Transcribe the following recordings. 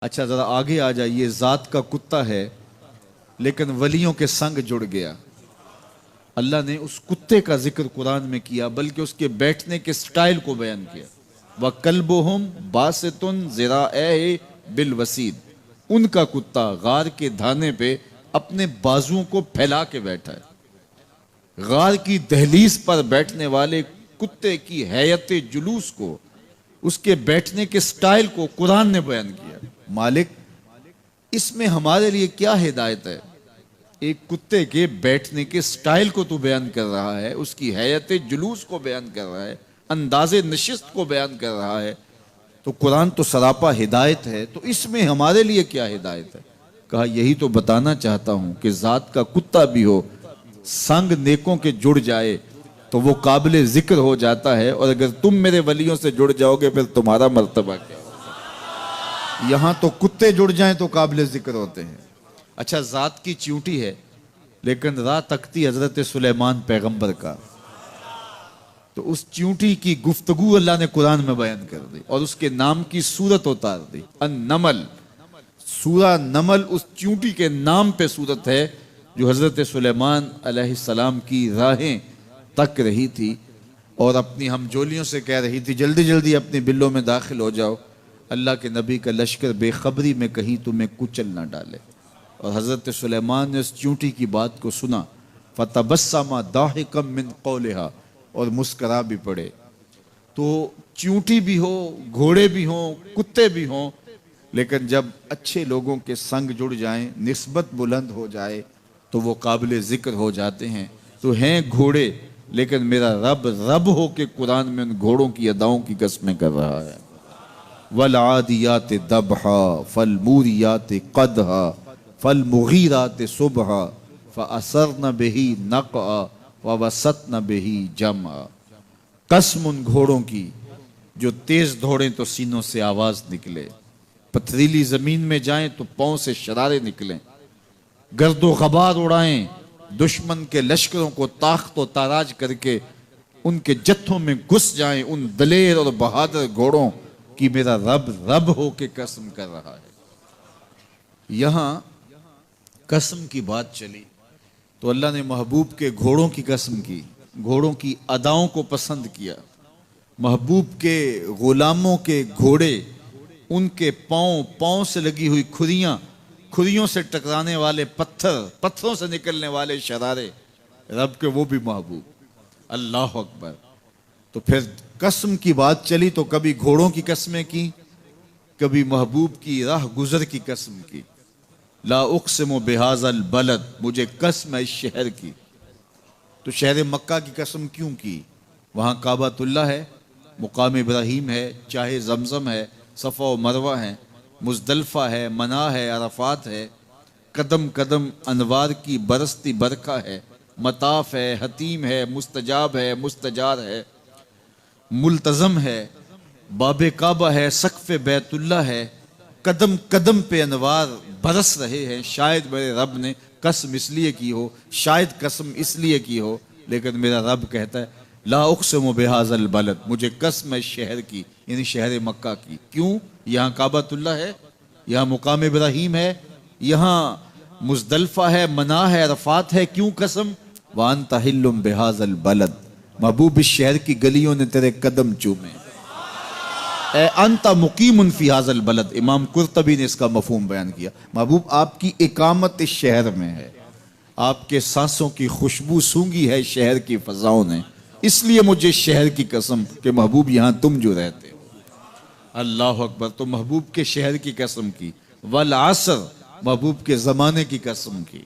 अच्छा जरा आगे आ जाइए। जात का कुत्ता है लेकिन वलियों के संग जुड़ गया। अल्लाह ने उस कुत्ते का जिक्र कुरान में किया, बल्कि उसके बैठने के स्टाइल को बयान किया। व कल्बुहुम बासितुन ज़िराअह बिल वसीद, उनका कुत्ता गार के धाने पे अपने बाजुओं को फैला के बैठा है। गार की दहलीज पर बैठने वाले कुत्ते की हैयत जुलूस को, उसके बैठने के स्टाइल को कुरान ने बयान किया। मालिक, इसमें हमारे लिए क्या हिदायत है? एक कुत्ते के बैठने के स्टाइल को तो बयान कर रहा है, उसकी हैयत जुलूस को बयान कर रहा है, अंदाजे नशिस्त को बयान कर रहा है। तो कुरान तो सरापा हिदायत है, तो इसमें हमारे लिए क्या हिदायत है? कहा यही तो बताना चाहता हूं कि जात का कुत्ता भी हो, संग नेकों के जुड़ जाए तो वो काबिल जिक्र हो जाता है, और अगर तुम मेरे वलियों से जुड़ जाओगे फिर तुम्हारा मर्तबा क्या होगा। यहां तो कुत्ते जुड़ जाएं तो काबिल जिक्र होते हैं। अच्छा, जात की चींटी है लेकिन राह तकती हजरत सुलेमान पैगंबर का, तो उस चींटी की गुफ्तगू अल्लाह ने कुरान में बयान कर दी और उसके नाम की सूरत उतार दी। अन-नमल, सूरा नमल उस चींटी के नाम पे सूरत है जो हजरत सुलेमान अलैहिस्सलाम की राहें तक रही थी और अपनी हमजोलियों से कह रही थी जल्दी जल्दी अपने बिल्लों में दाखिल हो जाओ, अल्लाह के नबी का लश्कर बेखबरी में कहीं तुम्हें कुचल ना डाले। और हजरत सुलेमान ने उस चींटी की बात को सुना। फतबस्समा दाहिकम मिन कौलिहा, और मुस्करा भी पड़े। तो चींटी भी हो, घोड़े भी हों, कुत्ते भी हों, लेकिन जब अच्छे लोगों के संग जुड़ जाएं, निस्बत बुलंद हो जाए तो वो काबिल जिक्र हो जाते हैं। तो हैं घोड़े, लेकिन मेरा रब रब हो के कुरान में उन घोड़ों की अदाओं की कसमें कर रहा है। वल आदियात दबहा फल मूरियात कदहा फल मुगीरात सुबहा फअसरन बिही नक़अ व वसतन बिही जमअ। कसम उन घोड़ों की जो तेज दौड़ें तो सीनों से आवाज निकले, पथरीली जमीन में जाएं तो पांव से शरारे निकलें, गर्दो गबार उड़ाएं, दुश्मन के लश्करों को ताख्त व ताराज करके उनके जत्थों में घुस जाएं, उन दलेर और बहादुर घोड़ों की मेरा रब रब हो के कसम कर रहा है। यहां कसम की बात चली तो अल्लाह ने महबूब के घोड़ों की कसम की, घोड़ों की अदाओं को पसंद किया। महबूब के गुलामों के घोड़े, उनके पांव, पांव से लगी हुई खुरियां, खुरियों से टकराने वाले पत्थर, पत्थरों से निकलने वाले शरारे, रब के वो भी महबूब। अल्लाह अकबर। तो फिर कसम की बात चली तो कभी घोड़ों की कसमें की, कभी महबूब की राह गुजर की कसम की। ला उक़सिमु बिहाज़ल बलद, मुझे कसम है इस शहर की। तो शहर मक्का की कसम क्यों की? वहां काबातुल्लाह है, मुकाम इब्राहीम है, चाहे जमजम है, सफ़ा व मरवा है, मुज़दलिफ़ा है, मना है, अरफात है, कदम कदम अनवार की बरसती बरखा है, मताफ है, हतीम है, मुस्तजाब है, मुस्तजार है, मुल्तज़म है, बाबे काबा है, सक़्फ़ बैतुल्लाह है, कदम कदम पे अनवार बरस रहे हैं। शायद मेरे रब ने कसम इसलिए की हो, शायद कसम इसलिए की हो, लेकिन मेरा रब कहता है ला उक़सिमु बिहाज़ल बलद, मुझे कसम है शहर की, यानी शहर मक्का की। क्यों? यहाँ काबातुल्लाह है, यहाँ मुकाम इब्राहीम है, यहाँ मुज़दलिफ़ा है, मना है, अरफात है। क्यों कसम? व अंत हिल्लुम बिहाज़ल बलद, महबूब इस शहर की गलियों ने तेरे कदम चूमे। अंता मुकीमुन फी हाज़ल बलद, इमाम कुर्तबी ने इसका मफहूम बयान किया। महबूब आपकी इकामत इस शहर में है, आपके सांसों की खुशबू सूंघी है शहर की फजाओं ने, इसलिए मुझे शहर की कसम कि महबूब यहां तुम जो रहते हो। अल्लाह अकबर। तो महबूब के शहर की कसम की। वल असर, महबूब के जमाने की कसम की।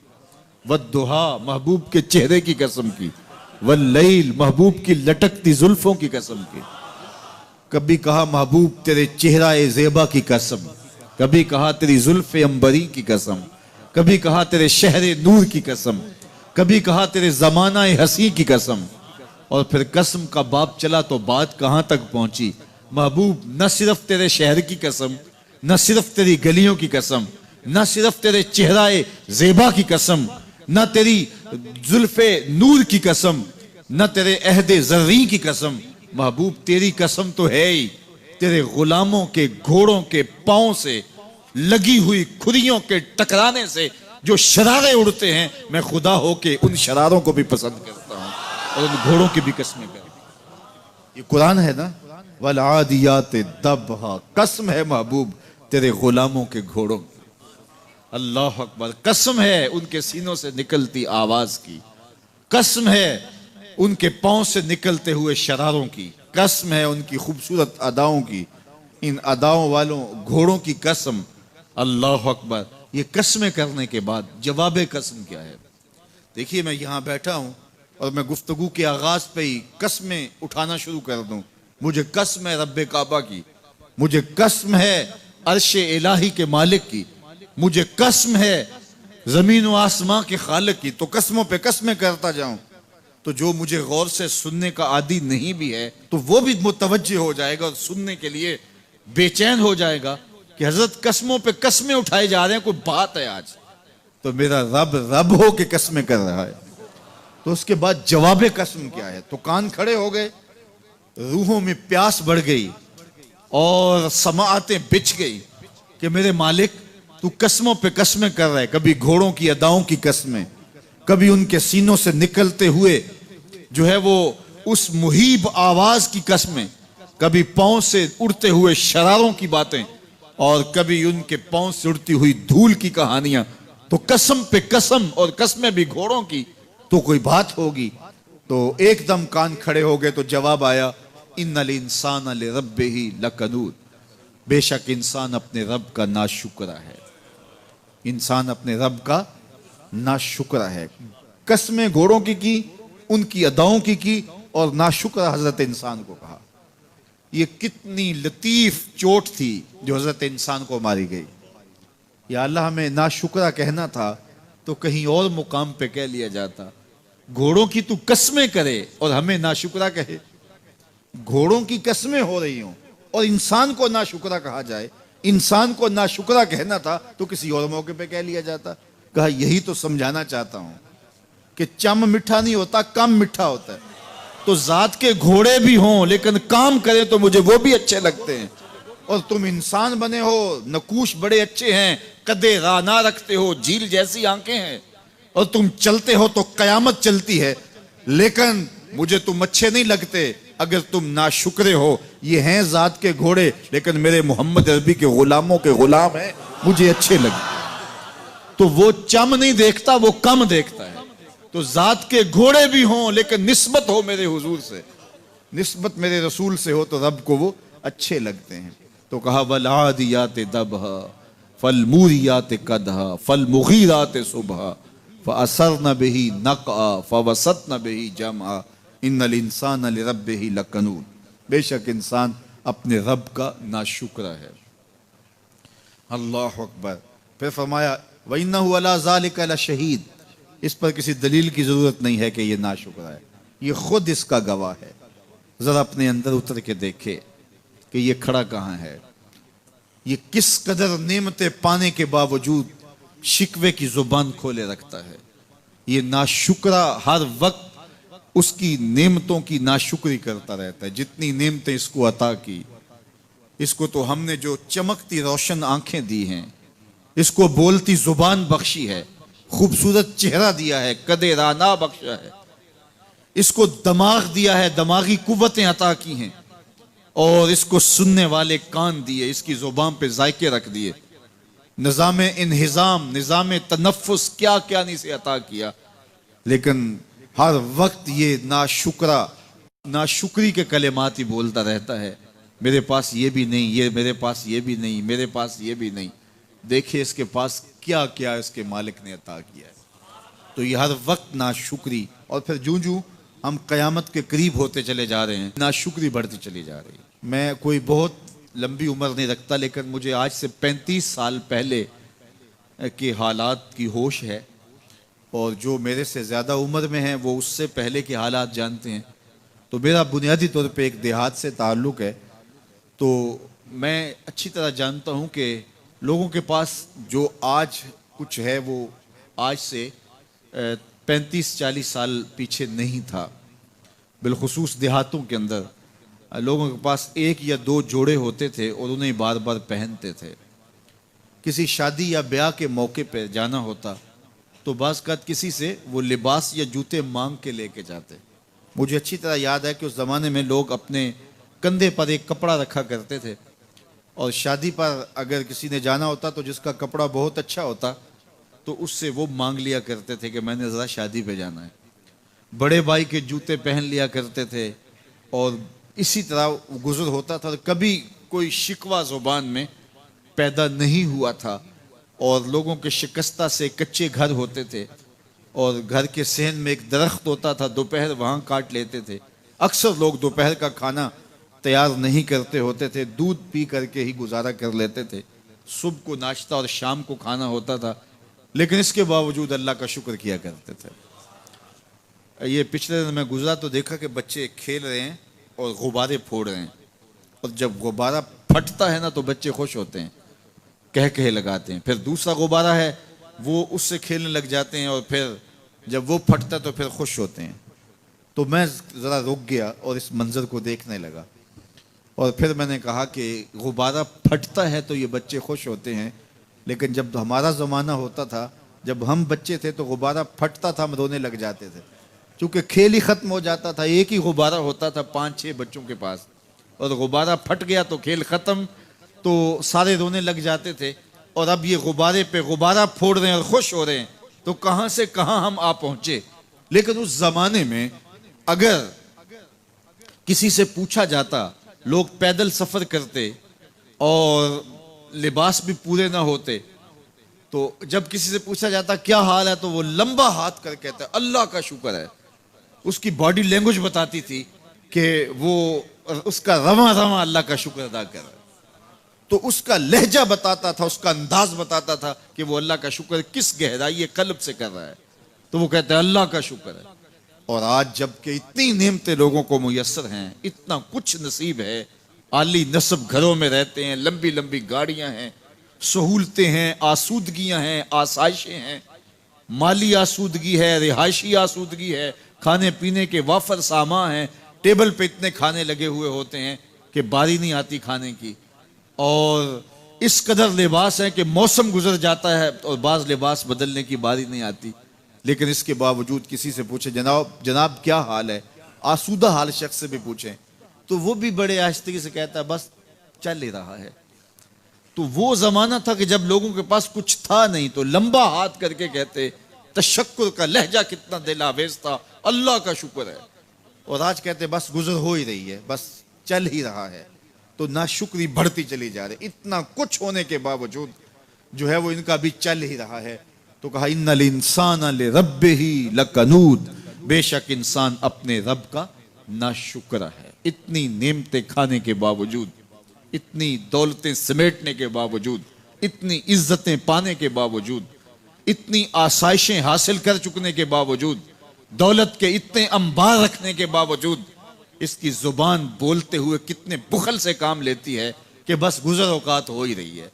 वद्दुहा, महबूब के चेहरे की कसम की। वल लैल, महबूब की लटकती जुल्फों की कसम की। कभी कहा महबूब तेरे चेहरा ए ज़ेबा की कसम, कभी कहा तेरी जुल्फ़े अंबरी की कसम, कभी कहा तेरे शहरे नूर की कसम, कभी कहा तेरे ज़माना ए हसी की कसम। और फिर कसम का बाप चला तो बात कहां तक पहुंची? महबूब न सिर्फ तेरे शहर की कसम, न सिर्फ तेरी गलियों की कसम, न सिर्फ तेरे चेहरा ए ज़ेबा की कसम, न तेरी जुल्फ़े नूर की कसम, न तेरे अहदे ज़र्री की कसम। महबूब तेरी कसम तो है ही, तेरे गुलामों के घोड़ों के पांव से लगी हुई खुरियों के टकराने से जो शरारे उड़ते हैं, मैं खुदा होके उन शरारों को भी पसंद करता हूं और उन घोड़ों की भी कसमें करता हूं। ये कुरान है ना, वल आदियात दबहा, कसम है महबूब तेरे गुलामों के घोड़ों की। अल्लाह अकबर, कसम है उनके सीनों से निकलती आवाज की, कसम है उनके पांव से निकलते हुए शरारों की, कसम है उनकी खूबसूरत अदाओं की, इन अदाओं वालों घोड़ों की कसम। अल्लाह अकबर। ये कसमें करने के बाद जवाब कसम क्या है? देखिए, मैं यहां बैठा हूं और मैं गुफ्तगू के आगाज पे ही कसमें उठाना शुरू कर दूं। मुझे कसम है रब्बे काबा की, मुझे कसम है अर्शे इलाही के मालिक की, मुझे कसम है जमीन व आसमां के खालिक की। तो कसमों पे कसमें करता जाऊं तो जो मुझे गौर से सुनने का आदी नहीं भी है तो वो भी मुतवज्जे हो जाएगा और सुनने के लिए बेचैन हो जाएगा कि हजरत कसमों पे कसमें उठाए जा रहे हैं, कोई बात है आज। तो मेरा रब रब हो के कसमें कर रहा है। तो उसके बाद जवाब कसम क्या है? तो कान खड़े हो गए, रूहों में प्यास बढ़ गई और समाअतें बिछ गई कि मेरे मालिक तू कसमों पे कसमें कर रहा है। कभी घोड़ों की अदाओं की कसमें, कभी उनके सीनों से निकलते हुए जो है वो उस मुहीब आवाज की कसमें, कभी पांव से उड़ते हुए शरारों की बातें और कभी उनके पांव से उड़ती हुई धूल की कहानियां। तो कसम पे कसम और कसमें भी घोड़ों की, तो कोई बात होगी। तो एकदम कान खड़े हो गए। तो जवाब आया, इन्नल इंसान लिरब्बिही लकनूद, बेशक इंसान अपने रब का नाशुक्रा है, इंसान अपने रब का नाशुक्रा है। कसमें घोड़ों की उनकी अदाओं की और नाशुक्रा हजरत इंसान को कहा। ये कितनी लतीफ चोट थी जो हजरत इंसान को मारी गई। या अल्लाह, हमें नाशुक्रा कहना था तो कहीं और मुकाम पे कह लिया जाता। घोड़ों की तू कसमें करे और हमें नाशुक्रा कहे। घोड़ों की कसमें हो रही हों और इंसान को नाशुक्रा कहा जाए, इंसान को नाशुक्रा कहना था तो किसी और मौके पे कह लिया जाता। कहा यही तो समझाना चाहता हूं कि चम मीठा नहीं होता, कम मीठा होता है। तो जात के घोड़े भी हों लेकिन काम करें तो मुझे वो भी अच्छे लगते हैं। और तुम इंसान बने हो, नकूश बड़े अच्छे हैं, कदे राना रखते हो, झील जैसी आंखें हैं और तुम चलते हो तो कयामत चलती है, लेकिन मुझे तुम अच्छे नहीं लगते अगर तुम नाशुक्रे हो। ये हैं जात के घोड़े लेकिन मेरे मोहम्मद अरबी के गुलामों के गुलाम हैं, मुझे अच्छे लगते। तो वो चम नहीं देखता, वो कम देखता है। तो जात के घोड़े भी हों लेकिन निस्बत हो मेरे हुजूर से, निस्बत मेरे रसूल से हो तो रब को वो अच्छे लगते हैं। तो कहा वल आदियात दबहा फल मूरियात कदहा फल मुगीरात सुबहा फअसरन बिही नक़अ फवसतन बिही जमअ इन्नल इंसान लिरब्बिही लकनूद, बेशक इंसान अपने रब का नाशुक्रा है। अल्लाह अकबर। फिर फरमाया वइन्नहु अला ज़ालिका लशहीद, इस पर किसी दलील की जरूरत नहीं है कि ये नाशुक्रा है, ये खुद इसका गवाह है। जरा अपने अंदर उतर के देखे कि ये खड़ा कहां है, ये किस कदर नेमतें पाने के बावजूद शिकवे की जुबान खोले रखता है। ये नाशुक्रा हर वक्त उसकी नेमतों की नाशुक्री करता रहता है। जितनी नेमतें इसको अता की, इसको तो हमने जो चमकती रोशन आंखें दी हैं, इसको बोलती जुबान बख्शी है, खूबसूरत चेहरा दिया है, कदे राना बख्शा है, इसको दिमाग दिया है, दिमागी कुव्वतें अता की हैं और इसको सुनने वाले कान दिए, इसकी जुबान पे जायके रख दिए, निजाम इन्हिजाम, निजाम तनफ्फुस, क्या क्या नहीं से अता किया। लेकिन हर वक्त ये नाशुक्रा, नाशुक्री के कलेमात ही बोलता रहता है। मेरे पास ये भी नहीं, ये मेरे पास ये भी नहीं, मेरे पास ये भी नहीं। देखिए इसके पास क्या क्या इसके मालिक ने अता किया है। तो ये हर वक्त नाशुक्री। और फिर जूं जूं हम कयामत के करीब होते चले जा रहे हैं, नाशुक्री बढ़ती चली जा रही है। मैं कोई बहुत लंबी उम्र नहीं रखता, लेकिन मुझे आज से 35 साल पहले के हालात की होश है और जो मेरे से ज़्यादा उम्र में हैं वो उससे पहले के हालात जानते हैं। तो मेरा बुनियादी तौर पे एक देहात से ताल्लुक़ है, तो मैं अच्छी तरह जानता हूँ कि लोगों के पास जो आज कुछ है वो आज से 35-40 साल पीछे नहीं था। बिलखुसूस देहातों के अंदर लोगों के पास 1 या 2 जोड़े होते थे और उन्हें बार बार पहनते थे। किसी शादी या ब्याह के मौके पे जाना होता तो बाज़ औक़ात किसी से वो लिबास या जूते मांग के लेके जाते। मुझे अच्छी तरह याद है कि उस ज़माने में लोग अपने कंधे पर एक कपड़ा रखा करते थे और शादी पर अगर किसी ने जाना होता तो जिसका कपड़ा बहुत अच्छा होता तो उससे वो मांग लिया करते थे कि मैंने ज़रा शादी पे जाना है। बड़े भाई के जूते पहन लिया करते थे और इसी तरह गुजर होता था। कभी कोई शिकवा ज़ुबान में पैदा नहीं हुआ था और लोगों के शिकस्ता से कच्चे घर होते थे और घर के सहन में एक दरख्त होता था, दोपहर वहाँ काट लेते थे। अक्सर लोग दोपहर का खाना तैयार नहीं करते होते थे, दूध पी करके ही गुजारा कर लेते थे। सुबह को नाश्ता और शाम को खाना होता था, लेकिन इसके बावजूद अल्लाह का शुक्र किया करते थे। ये पिछले दिन मैं गुजरा तो देखा कि बच्चे खेल रहे हैं और गुब्बारे फोड़ रहे हैं और जब गुब्बारा फटता है ना तो बच्चे खुश होते हैं, कह कहे लगाते हैं। फिर दूसरा गुब्बारा है वो उससे खेलने लग जाते हैं और फिर जब वो फटता तो फिर खुश होते हैं। तो मैं ज़रा रुक गया और इस मंज़र को देखने लगा और फिर मैंने कहा कि गुब्बारा फटता है तो ये बच्चे खुश होते हैं, लेकिन जब हमारा ज़माना होता था, जब हम बच्चे थे तो गुब्बारा फटता था, हम रोने लग जाते थे क्योंकि खेल ही ख़त्म हो जाता था। एक ही गुब्बारा होता था 5-6 बच्चों के पास और गुब्बारा फट गया तो खेल ख़त्म, तो सारे रोने लग जाते थे। और अब ये गुब्बारे पे गुब्बारा फोड़ रहे हैं और खुश हो रहे हैं, तो कहाँ से कहाँ हम आ पहुँचे। लेकिन उस ज़माने में अगर किसी से पूछा जाता, लोग पैदल सफ़र करते और लिबास भी पूरे ना होते, तो जब किसी से पूछा जाता क्या हाल है तो वो लंबा हाथ कर कहता अल्लाह का शुक्र है। उसकी बॉडी लैंग्वेज बताती थी कि वो उसका रवा रवा अल्लाह का शुक्र अदा कर रहा है। तो उसका लहजा बताता था, उसका अंदाज बताता था कि वो अल्लाह का शुक्र किस गहराई कल्ब से कर रहा है, तो वो कहते हैं अल्लाह का शुक्र है। और आज जबकि इतनी नेमतें लोगों को मुयस्सर हैं, इतना कुछ नसीब है, आली नस्ब घरों में रहते हैं, लंबी लंबी गाड़ियां हैं, सहूलतें हैं, आसूदगियां हैं, आसाइशें हैं, माली आसूदगी है, रिहायशी आसूदगी है, खाने पीने के वाफर सामान हैं, टेबल पे इतने खाने लगे हुए होते हैं कि बारी नहीं आती खाने की। और इस कदर लिबास है कि मौसम गुजर जाता है और बाज़ लिबास बदलने की बारी नहीं आती। लेकिन इसके बावजूद किसी से पूछे जनाब क्या हाल है, आसूदा हाल शख्स से भी पूछें तो वो भी बड़े आहिस्ते से कहता है बस चल ही रहा है। तो वो ज़माना था कि जब लोगों के पास कुछ था नहीं तो लंबा हाथ करके कहते, तशक्कुर का लहजा कितना दिलावेज था, अल्लाह का शुक्र है। और आज कहते बस गुजर हो ही रही है, बस चल ही रहा है। तो नाशुक्री बढ़ती चली जा रही, इतना कुछ होने के बावजूद जो है वो इनका भी चल ही रहा है। तो कहा इन्नल इंसान लिरब्बिही लकनूद, बेशक इंसान अपने रब का नाशुक्र है। इतनी नेमतें खाने के बावजूद, इतनी दौलतें समेटने के बावजूद, इतनी इज्जतें पाने के बावजूद, इतनी आसाइशें हासिल कर चुकने के बावजूद, दौलत के इतने अंबार रखने के बावजूद इसकी जुबान बोलते हुए कितने बुखल से काम लेती है कि बस गुजर औकात हो ही रही है।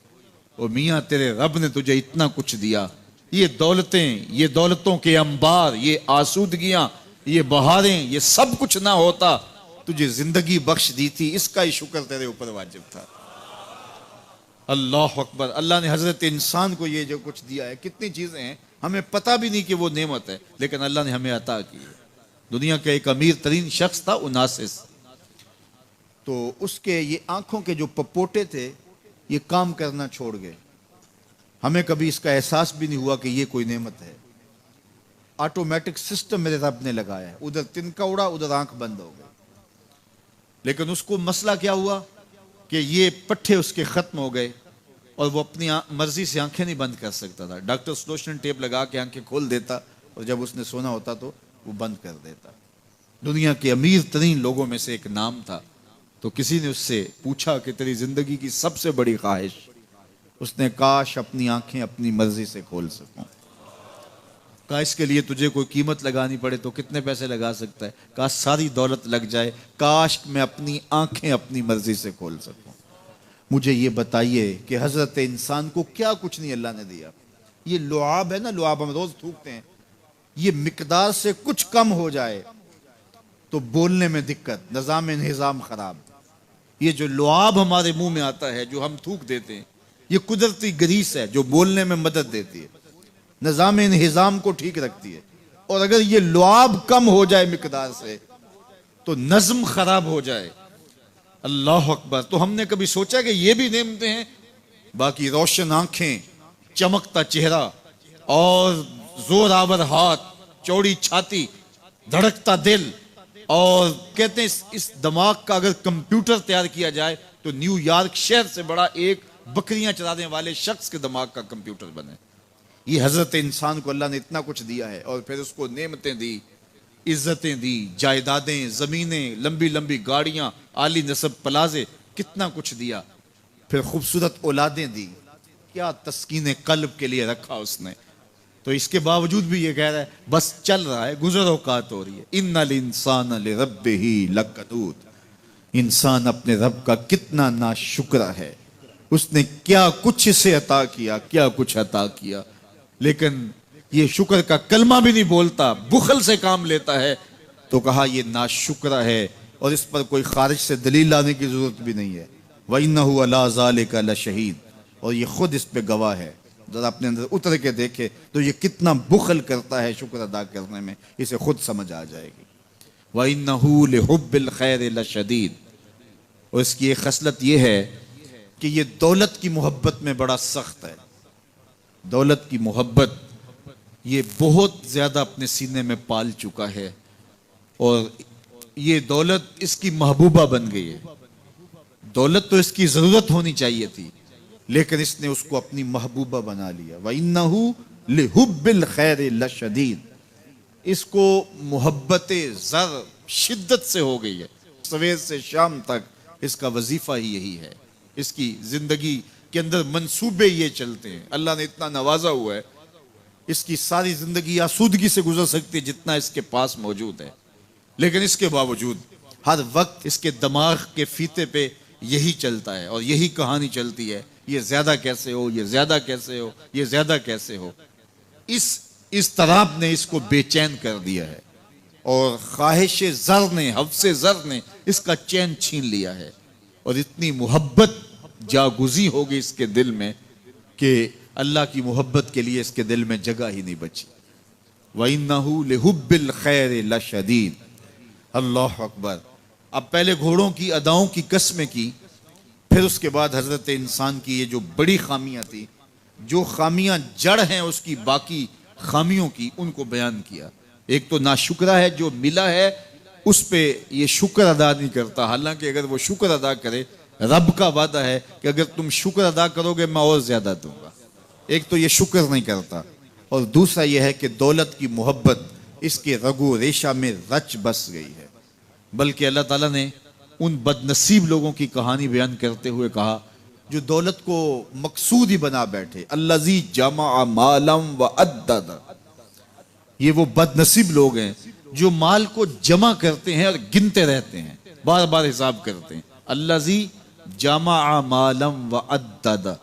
ओ मियाँ तेरे रब ने तुझे इतना कुछ दिया, ये दौलतें, ये दौलतों के अंबार, ये आसूदगियां, ये बहारें, ये सब कुछ ना होता, तुझे जिंदगी बख्श दी थी, इसका ही शुक्र तेरे ऊपर वाजिब था। अल्लाह अकबर। अल्लाह ने हजरत इंसान को ये जो कुछ दिया है, कितनी चीजें हैं हमें पता भी नहीं कि वो नेमत है, लेकिन अल्लाह ने हमें अता की है। दुनिया का एक अमीर तरीन शख्स था उनासिस, तो उसके ये आंखों के जो पपोटे थे ये काम करना छोड़ गए। हमें कभी इसका एहसास भी नहीं हुआ कि ये कोई नेमत है। ऑटोमेटिक सिस्टम मेरे रब ने लगाया है, उधर तिनका उड़ा, उधर आंख बंद हो गई। लेकिन उसको मसला क्या हुआ कि ये पट्टे उसके खत्म हो गए और वो अपनी मर्जी से आंखें नहीं बंद कर सकता था। डॉक्टर स्लोशन टेप लगा के आंखें खोल देता और जब उसने सोना होता तो वो बंद कर देता। दुनिया के अमीर तरीन लोगों में से एक नाम था। तो किसी ने उससे पूछा कि तेरी जिंदगी की सबसे बड़ी ख्वाहिश? उसने काश अपनी आंखें अपनी मर्जी से खोल सकूं। कहा इसके लिए तुझे कोई कीमत लगानी पड़े तो कितने पैसे लगा सकता है? कहा सारी दौलत लग जाए, काश मैं अपनी आंखें अपनी मर्जी से खोल सकूं। मुझे ये बताइए कि हजरत इंसान को क्या कुछ नहीं अल्लाह ने दिया। ये लुआब है ना, लुआब हम रोज थूकते हैं, ये मिकदार से कुछ कम हो जाए तो बोलने में दिक्कत, निजाम खराब। ये जो लुआब हमारे मुंह में आता है, जो हम थूक देते हैं, ये कुदरती ग्रीस है जो बोलने में मदद देती है, निज़ाम इंहिज़ाम को ठीक रखती है। और अगर ये लुआब कम हो जाए मिकदार से तो नज्म खराब हो जाए। अल्लाह अकबर। तो हमने कभी सोचा कि ये भी नेमतें हैं? बाकी रोशन आंखें, चमकता चेहरा और जोरावर हाथ, चौड़ी छाती, धड़कता दिल, और कहते हैं इस दिमाग का अगर कंप्यूटर तैयार किया जाए तो न्यूयॉर्क शहर से बड़ा एक बकरियां चलाने वाले शख्स के दिमाग का कंप्यूटर बने। ये हजरत इंसान को अल्लाह ने इतना कुछ दिया है, और फिर उसको नेमतें दी, इज्जतें दी, जायदादें, जमीनें, लंबी लंबी गाड़ियां, आली नसब प्लाजे, कितना कुछ दिया। फिर खूबसूरत औलादें दी, क्या तस्कीन कल्ब के लिए रखा उसने। तो इसके बावजूद भी ये कह रहा है बस चल रहा है, गुजर औकात हो रही है। इन्नल इंसान लिरब्बिही लकनूत। इंसान अपने रब का कितना नाशुक्र है, उसने क्या कुछ इसे अता किया, क्या कुछ अता किया, लेकिन ये शुक्र का कलमा भी नहीं बोलता, बुखल से काम लेता है। तो कहा ये नाशुक्र है, और इस पर कोई खारिज से दलील लाने की जरूरत भी नहीं है। वइन्नहु अला ज़ालिका लशहीद, और ये खुद इस पे गवाह है। जरा अपने अंदर उतर के देखे तो ये कितना बुखल करता है शुक्र अदा करने में, इसे खुद समझ आ जाएगी। वइन्नहु लिहुब्बिल खैर लशदीद, और इसकी एक खसलत ये है कि ये दौलत की मोहब्बत में बड़ा सख्त है। दौलत की मोहब्बत ये बहुत ज्यादा अपने सीने में पाल चुका है, और ये दौलत इसकी महबूबा बन गई है। दौलत तो इसकी जरूरत होनी चाहिए थी, लेकिन इसने उसको अपनी महबूबा बना लिया। वइन्नहु लिहुब्बिल खैर लशदीद, इसको मोहब्बत ज़र शिद्दत से हो गई है। सवेर से शाम तक इसका वजीफा ही यही है। इसकी जिंदगी के अंदर मंसूबे ये चलते हैं। अल्लाह ने इतना नवाजा हुआ है, इसकी सारी जिंदगी आसूदगी से गुजर सकती है जितना इसके पास मौजूद है, लेकिन इसके बावजूद हर वक्त इसके दिमाग के फीते पे यही चलता है, और यही कहानी चलती है, ये ज्यादा कैसे हो, ये ज्यादा कैसे हो, ये ज्यादा कैसे हो। इस तराब ने इसको बेचैन कर दिया है, और ख्वाहिश ज़र ने, हफ्से ज़र ने इसका चैन छीन लिया है, और इतनी मोहब्बत जागुजी हो गई इसके दिल में कि अल्लाह की मोहब्बत के लिए इसके दिल में जगह ही नहीं बची। वइन्नहु लिहुब्बिल खैर लशदीद। अल्लाह अकबर। अब पहले घोड़ों की अदाओं की कस्में की, फिर उसके बाद हजरत इंसान की ये जो बड़ी खामियां थी, जो खामियां जड़ हैं उसकी बाकी खामियों की, उनको बयान किया। एक तो नाशुक्रा है, जो मिला है उस पे ये शुक्र अदा नहीं करता, हालांकि अगर वो शुक्र अदा करे, रब का वादा है कि अगर तुम शुक्र अदा करोगे मैं और ज्यादा दूंगा। एक तो ये शुक्र नहीं करता, और दूसरा यह है कि दौलत की मोहब्बत इसके रगो रेशा में रच बस गई है। बल्कि अल्लाह ताला ने उन बदनसीब लोगों की कहानी बयान करते हुए कहा जो दौलत को मकसूद ही बना बैठे। अल्लज़ी जमा मालम व अद्दद, ये वो बदनसीब लोग हैं जो माल को जमा करते हैं और गिनते रहते हैं, बार बार हिसाब करते हैं। अल्लज़ी जमा मालम व अद्दद,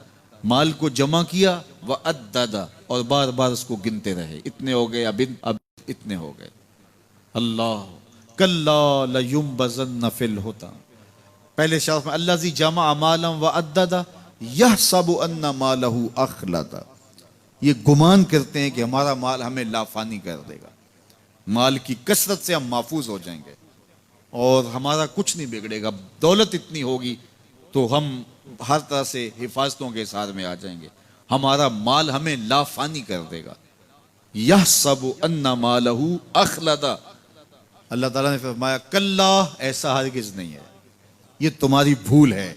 माल को जमा किया, व अद्दद, और बार बार उसको गिनते रहे, इतने हो गए, अब इतने हो गए। अल्लाह कल्ला लयुम्बज़न्न फिल हुता। पहले शर्फ में अल्लज़ी जमा मालम व अद्दद यहसबु अन्ना मालहु अखलदा, ये गुमान करते हैं कि हमारा माल हमें लाफानी कर देगा, माल की कसरत से हम महफूज हो जाएंगे और हमारा कुछ नहीं बिगड़ेगा। दौलत इतनी होगी तो हम हर तरह से हिफाजतों के साथ में आ जाएंगे, हमारा माल हमें लाफानी कर देगा। यहसबु अन्ना मालहु अखलदा। अल्लाह ताला ने फरमाया कल्ला, ऐसा हरगिज़ नहीं है, ये तुम्हारी भूल है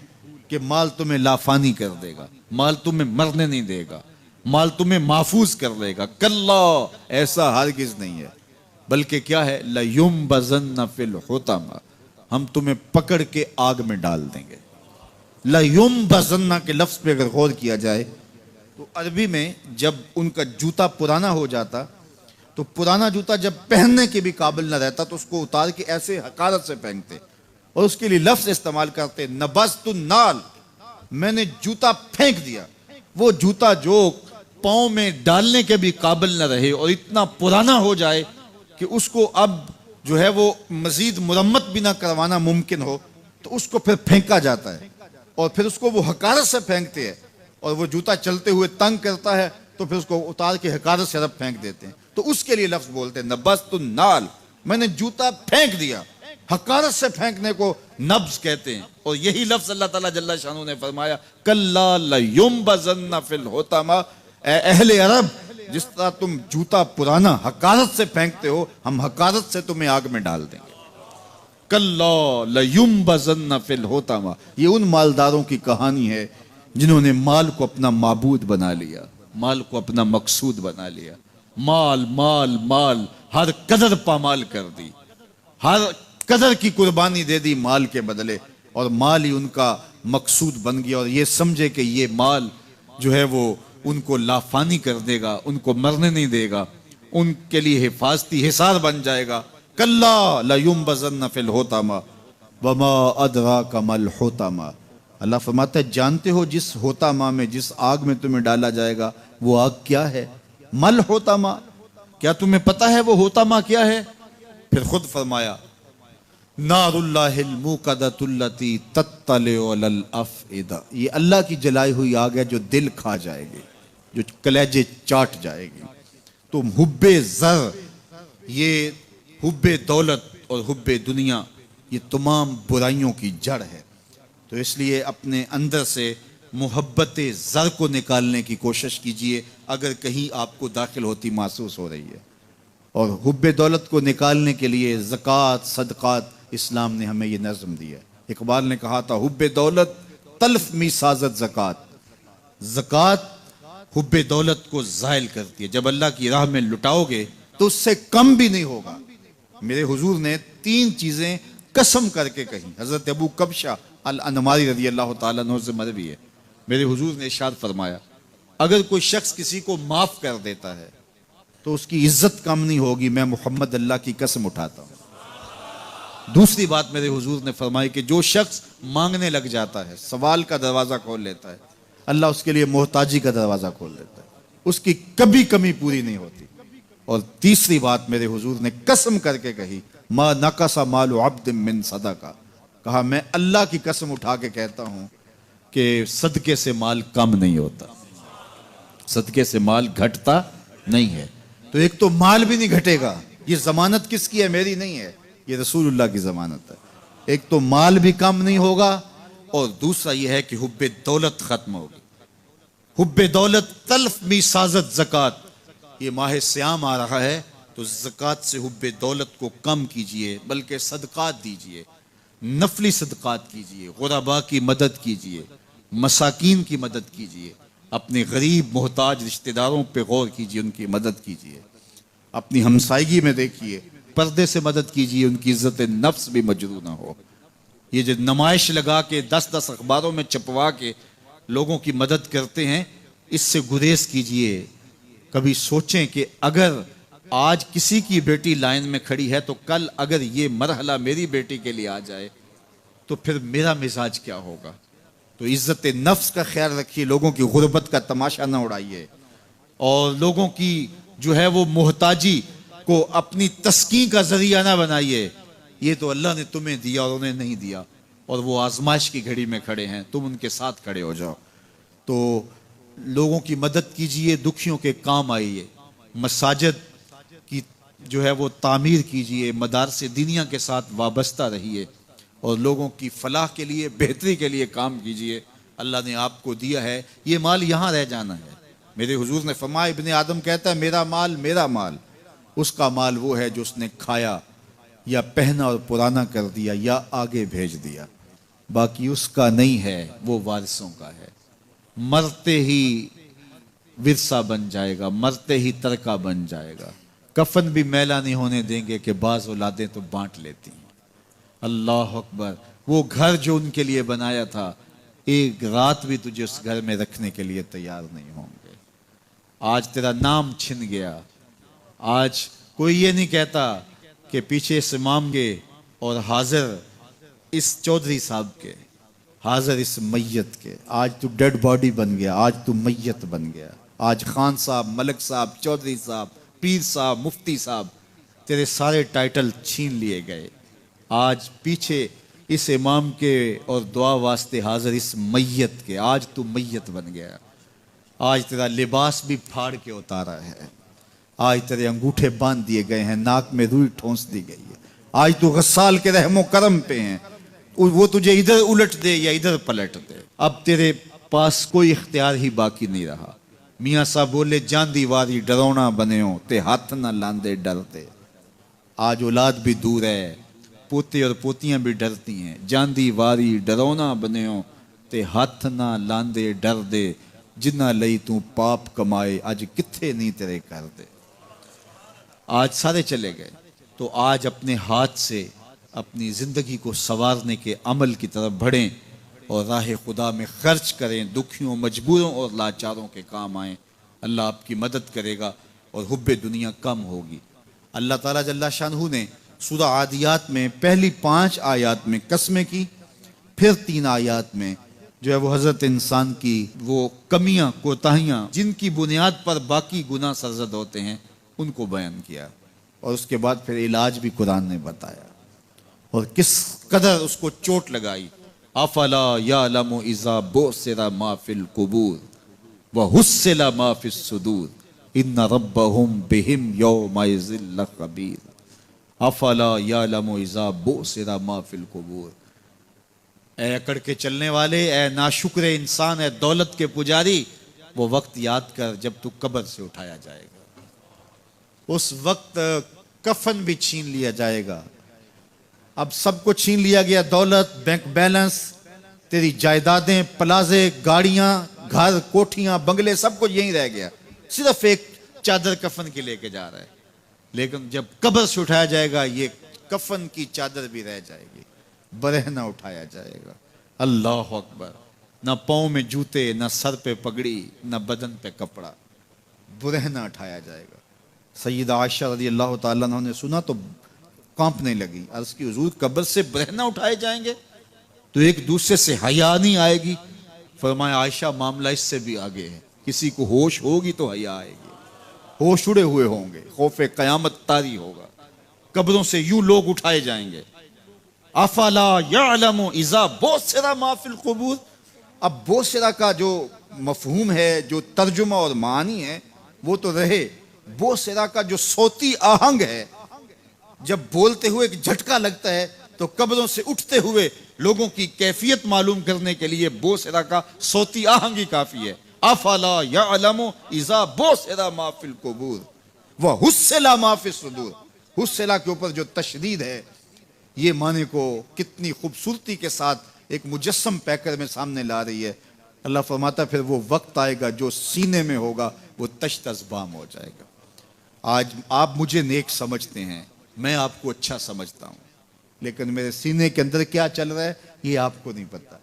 कि माल तुम्हें लाफानी कर देगा, माल तुम्हें मरने नहीं देगा, माल तुम्हें महफूज कर लेगा। कल्ला, ऐसा हरगिज़ नहीं है, बल्कि क्या है, लयुम्बज़न्न फिल हुतमा, हम तुम्हें पकड़ के आग में डाल देंगे। लयुम्बज़न्न के लफ्ज़ पे अगर गौर किया जाए तो अरबी में जब उनका जूता पुराना हो जाता, तो पुराना जूता जब पहनने के भी काबिल न रहता तो उसको उतार के ऐसे हकारत से पहनते, और उसके लिए लफ्ज़ इस्तेमाल करते नबज़तु नाल, मैंने जूता फेंक दिया। वो जूता जो पाँव में डालने के भी काबिल न रहे और इतना पुराना हो जाए कि उसको अब जो है वो मजीद मुरम्मत भी ना करवाना मुमकिन हो, तो उसको फिर फेंका जाता है, और फिर उसको वो हकारत से फेंकते हैं और वो जूता चलते हुए तंग करता है तो फिर उसको उतार के हकारत से तरफ फेंक देते हैं, तो उसके लिए लफ्ज बोलते हैं नबज़तु नाल, मैंने जूता फेंक दिया। हकारत से फेंकने को नब्ज कहते हैं। और यही लफ्ज अल्लाह ताला जल्ला शानू ने फरमाया कल्ला लयुम्बज़न्ना फिल हुतमा, अहले अरब जिस तरह तुम जूता पुराना हकारत से फेंकते हो, हम हकारत से तुम्हें आग में डाल देंगे। कल्ला लयुम्बज़न्ना फिल हुतमा, ये उन मालदारों की कहानी है जिन्होंने माल को अपना माबूद बना लिया, माल को अपना मकसूद बना लिया। माल माल माल, हर कदर पामाल कर दी, हर कदर की कुर्बानी दे दी माल के बदले, और माल ही उनका मकसूद बन गया। और ये समझे कि ये माल जो है वो उनको लाफानी कर देगा, उनको मरने नहीं देगा, उनके लिए हिफाजती हिसार बन जाएगा। कल्ला लयुम्बज़न्ना फिल हुतमा वमा अदराका मल हुतमा। अल्लाह फरमाता है जानते हो जिस होतामा में, जिस आग में तुम्हें डाला जाएगा वो आग क्या है? मल होतामा, क्या तुम्हें पता है वो होतामा क्या है? फिर खुद फरमाया नारुल्लाहिल मुक़द्दतुल्लती तत्तलिउ अलल अफ़इदा, ये अल्लाह की जलाई हुई आग है जो दिल खा जाएगी, जो कलेजे चाट जाएगी। तो हुब्बे ज़र, ये हुब्बे दौलत और हुब्बे दुनिया, ये तमाम बुराइयों की जड़ है। तो इसलिए अपने अंदर से मोहब्बत ज़र को निकालने की कोशिश कीजिए अगर कहीं आपको दाखिल होती महसूस हो रही है। और हुब्बे दौलत को निकालने के लिए ज़कात सदक़ात इस्लाम ने हमें ये नज़म दिया। इकबाल ने कहा था हुब्बे दौलत तल्फ मी साजत ज़कात, ज़कात हुब्बे दौलत को ज़ायल करती है। जब अल्लाह की राह में लुटाओगे तो उससे कम भी नहीं होगा। मेरे हुजूर ने 3 चीज़ें कसम करके कही। हज़रत अबू कबशा अल अनमारी रज़ी अल्लाह ताला अन्हु से मरवी है, मेरे हुजूर ने इरशाद फरमाया अगर कोई शख्स किसी को माफ़ कर देता है तो उसकी इज्जत कम नहीं होगी, मैं मोहम्मद अल्लाह की कसम उठाता हूँ। दूसरी बात मेरे हुजूर ने फरमाई कि जो शख्स मांगने लग जाता है, सवाल का दरवाज़ा खोल लेता है, अल्लाह उसके लिए मोहताजी का दरवाज़ा खोल देता है, उसकी कभी कमी पूरी नहीं होती। और तीसरी बात मेरे हुजूर ने कसम करके कही मा नकसा मालु अब्द मिन सदका, कहा मैं अल्लाह की कसम उठा के कहता हूं कि सदके से माल कम नहीं होता, सदके से माल घटता नहीं है। तो एक तो माल भी नहीं घटेगा, ये जमानत किसकी है? मेरी नहीं है, ये रसूलुल्लाह की जमानत है। एक तो माल भी कम नहीं होगा और दूसरा यह है कि हुब्बे दौलत खत्म होगी। हुब्बे दौलत तल्फ मी साजत ज़कात, ये माह सियाम आ रहा है तो ज़कात से हुब्बे दौलत को कम कीजिए, बल्कि सदक़ात दीजिए, नफली सदक़ात कीजिए, गुरबा की मदद कीजिए, मसाकीन की मदद कीजिए, अपने गरीब मोहताज रिश्तेदारों पे गौर कीजिए, उनकी मदद कीजिए, अपनी हमसायगी में देखिए, पर्दे से मदद कीजिए, उनकी इज्जत नफ्स भी मजरू ना हो। ये जो नुमाइश लगा के 10-10 अखबारों में छपवा के लोगों की मदद करते हैं, इससे गुरेज कीजिए। कभी सोचें कि अगर आज किसी की बेटी लाइन में खड़ी है तो कल अगर ये मरहला मेरी बेटी के लिए आ जाए तो फिर मेरा मिजाज क्या होगा। तो इज्जत नफ्स का ख्याल रखिए, लोगों की गुर्बत का तमाशा ना उड़ाइए और लोगों की जो है वो मोहताजी को अपनी तस्कीन का जरिया ना बनाइए। ये तो अल्लाह ने तुम्हें दिया और उन्हें नहीं दिया, और वो आजमाइश की घड़ी में खड़े हैं, तुम उनके साथ खड़े हो जाओ। तो लोगों की मदद कीजिए, दुखियों के काम आइए, मसाजिद की जो है वो तामीर कीजिए, मदारसे दीनिया के साथ वाबस्ता रहिए और लोगों की फलाह के लिए, बेहतरी के लिए काम कीजिए। अल्लाह ने आपको दिया है, ये माल यहाँ रह जाना है। मेरे हुजूर ने फरमाया, इब्ने आदम कहता है मेरा माल मेरा माल, उसका माल वो है जो उसने खाया या पहना और पुराना कर दिया या आगे भेज दिया, बाकी उसका नहीं है, वो वारिसों का है। मरते ही विरसा बन जाएगा, मरते ही तरका बन जाएगा। कफन भी मैला नहीं होने देंगे कि बाज औलादें तो बांट लेती हैं। अल्लाह अकबर। वो घर जो उनके लिए बनाया था, एक रात भी तुझे उस घर में रखने के लिए तैयार नहीं होंगे। आज तेरा नाम छिन गया। आज कोई ये नहीं कहता कि पीछे इस इमाम के और हाजिर इस चौधरी साहब के, हाजिर इस मैयत के। आज तू डेड बॉडी बन गया, आज तू मैयत बन गया। आज खान साहब, मलक साहब, चौधरी साहब, पीर साहब, मुफ्ती साहब, तेरे सारे टाइटल छीन लिए गए। आज पीछे इस इमाम के और दुआ वास्ते हाजिर इस मैयत के, आज तू मैयत बन गया। आज तेरा लिबास भी फाड़ के उतारा है, आज तेरे अंगूठे बांध दिए गए हैं, नाक में रुई ठोंस दी गई है, आज तू गस्साल के रहमो करम पे हैं, वो तुझे इधर उलट दे या इधर पलट दे। अब तेरे पास कोई इख्तियार ही बाकी नहीं रहा। मियाँ साहब बोले जांदी वारी डरौना बने हो ते हाथ ना लांदे डरते। आज औलाद भी दूर है, पोते और पोतियां भी डरती हैं। जांदी वारी डरौना बने हो ते हाथ ना लांदे डर दे, जिन्ना लई तू पाप कमाए अज किथे नहीं तेरे कर दे। आज सारे चले गए, तो आज अपने हाथ से अपनी ज़िंदगी को संवारने के अमल की तरफ बढ़ें और राह खुदा में खर्च करें, दुखियों, मजबूरों और लाचारों के काम आएँ। अल्लाह आपकी मदद करेगा और हुब्बे दुनिया कम होगी। अल्लाह ताला जल्ला शानहू ने सूरा आदियात में पहली 5 आयात में कसमें की, फिर 3 आयात में जो है वो हज़रत इंसान की वो कमियां, कोताहियां, जिनकी बुनियाद पर बाकी गुनाह सरजद होते हैं, उनको बयान किया। और उसके बाद फिर इलाज भी कुरान ने बताया और किस कदर उसको चोट लगाई। अफला यालमु इज़ा बुसिरा मा फिल कुबूर व हुस्सिला मा फिस सुदूर इन्ना रब्बहुम बिहिम यौमइज़िन लखबीर। अफला यालमु इज़ा बुसिरा मा फिल कुबूर। ए अकड़ के चलने वाले, ए नाशुक्र इंसान, ए दौलत के पुजारी, वो वक्त याद कर जब तू कब्र से उठाया जाएगा। उस वक्त कफन भी छीन लिया जाएगा। अब सब कुछ छीन लिया गया, दौलत, बैंक बैलेंस, तेरी जायदादें, प्लाजे, गाड़ियां, घर, कोठियां, बंगले, सब कुछ यहीं रह गया। सिर्फ एक चादर कफन की लेके जा रहा है। लेकिन जब कब्र से उठाया जाएगा, ये कफन की चादर भी रह जाएगी, बरहना उठाया जाएगा। अल्लाह अकबर। न पाँव में जूते, न सर पे पगड़ी, न बदन पे कपड़ा, बुरहना उठाया जाएगा। सैयदा आयशा रज़ी अल्लाह ताला अन्हा ने सुना तो कांपने लगी। अर्ज़ की हुजूर कब्र से बरहना उठाए जाएंगे तो एक दूसरे से हया नहीं आएगी? फरमाया आयशा मामला इससे भी आगे है, किसी को होश होगी तो हया आएगी, होश उड़े हुए होंगे, खौफे कयामत तारी होगा, कब्रों से यूं लोग उठाए जाएंगे। अफला यअलमु इज़ा बुसिरा मा फिल कुबूर। अब बोसिरा का जो मफहूम है, जो तर्जुमा और मानी है, वो तो रहे। बोसिरा का जो सोती आहंग है, जब बोलते हुए एक झटका लगता है तो कब्रों से उठते हुए लोगों की कैफियत मालूम करने के लिए बोसिरा का सोती आहंग ही काफी है। अफला यअलमु इज़ा बुसिरा मा फिल कुबूर व हुस्सिला मा फिस सुदूर। हुस्सिला के ऊपर जो तशदीद है, ये माने को कितनी खूबसूरती के साथ एक मुजस्सम पैकर में सामने ला रही है। अल्लाह फरमाता फिर वो वक्त आएगा जो सीने में होगा वो तश्तज़बाम हो जाएगा। आज आप मुझे नेक समझते हैं, मैं आपको अच्छा समझता हूँ, लेकिन मेरे सीने के अंदर क्या चल रहा है ये आपको नहीं पता।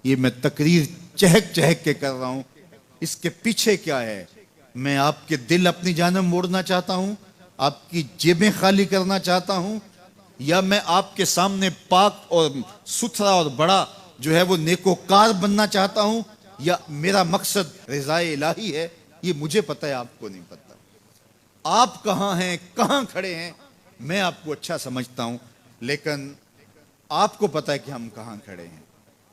ये मैं तकरीर चहक चहक के कर रहा हूँ, इसके पीछे क्या है? मैं आपके दिल अपनी जानब मोड़ना चाहता हूँ, आपकी जेबें खाली करना चाहता हूँ, या मैं आपके सामने पाक और सुथरा और बड़ा जो है वो नेकोकार बनना चाहता हूं, या मेरा मकसद रिज़ाए इलाही है? ये मुझे पता है, आपको नहीं पता। आप कहां हैं, कहां खड़े हैं, मैं आपको अच्छा समझता हूं, लेकिन आपको पता है कि हम कहां खड़े हैं।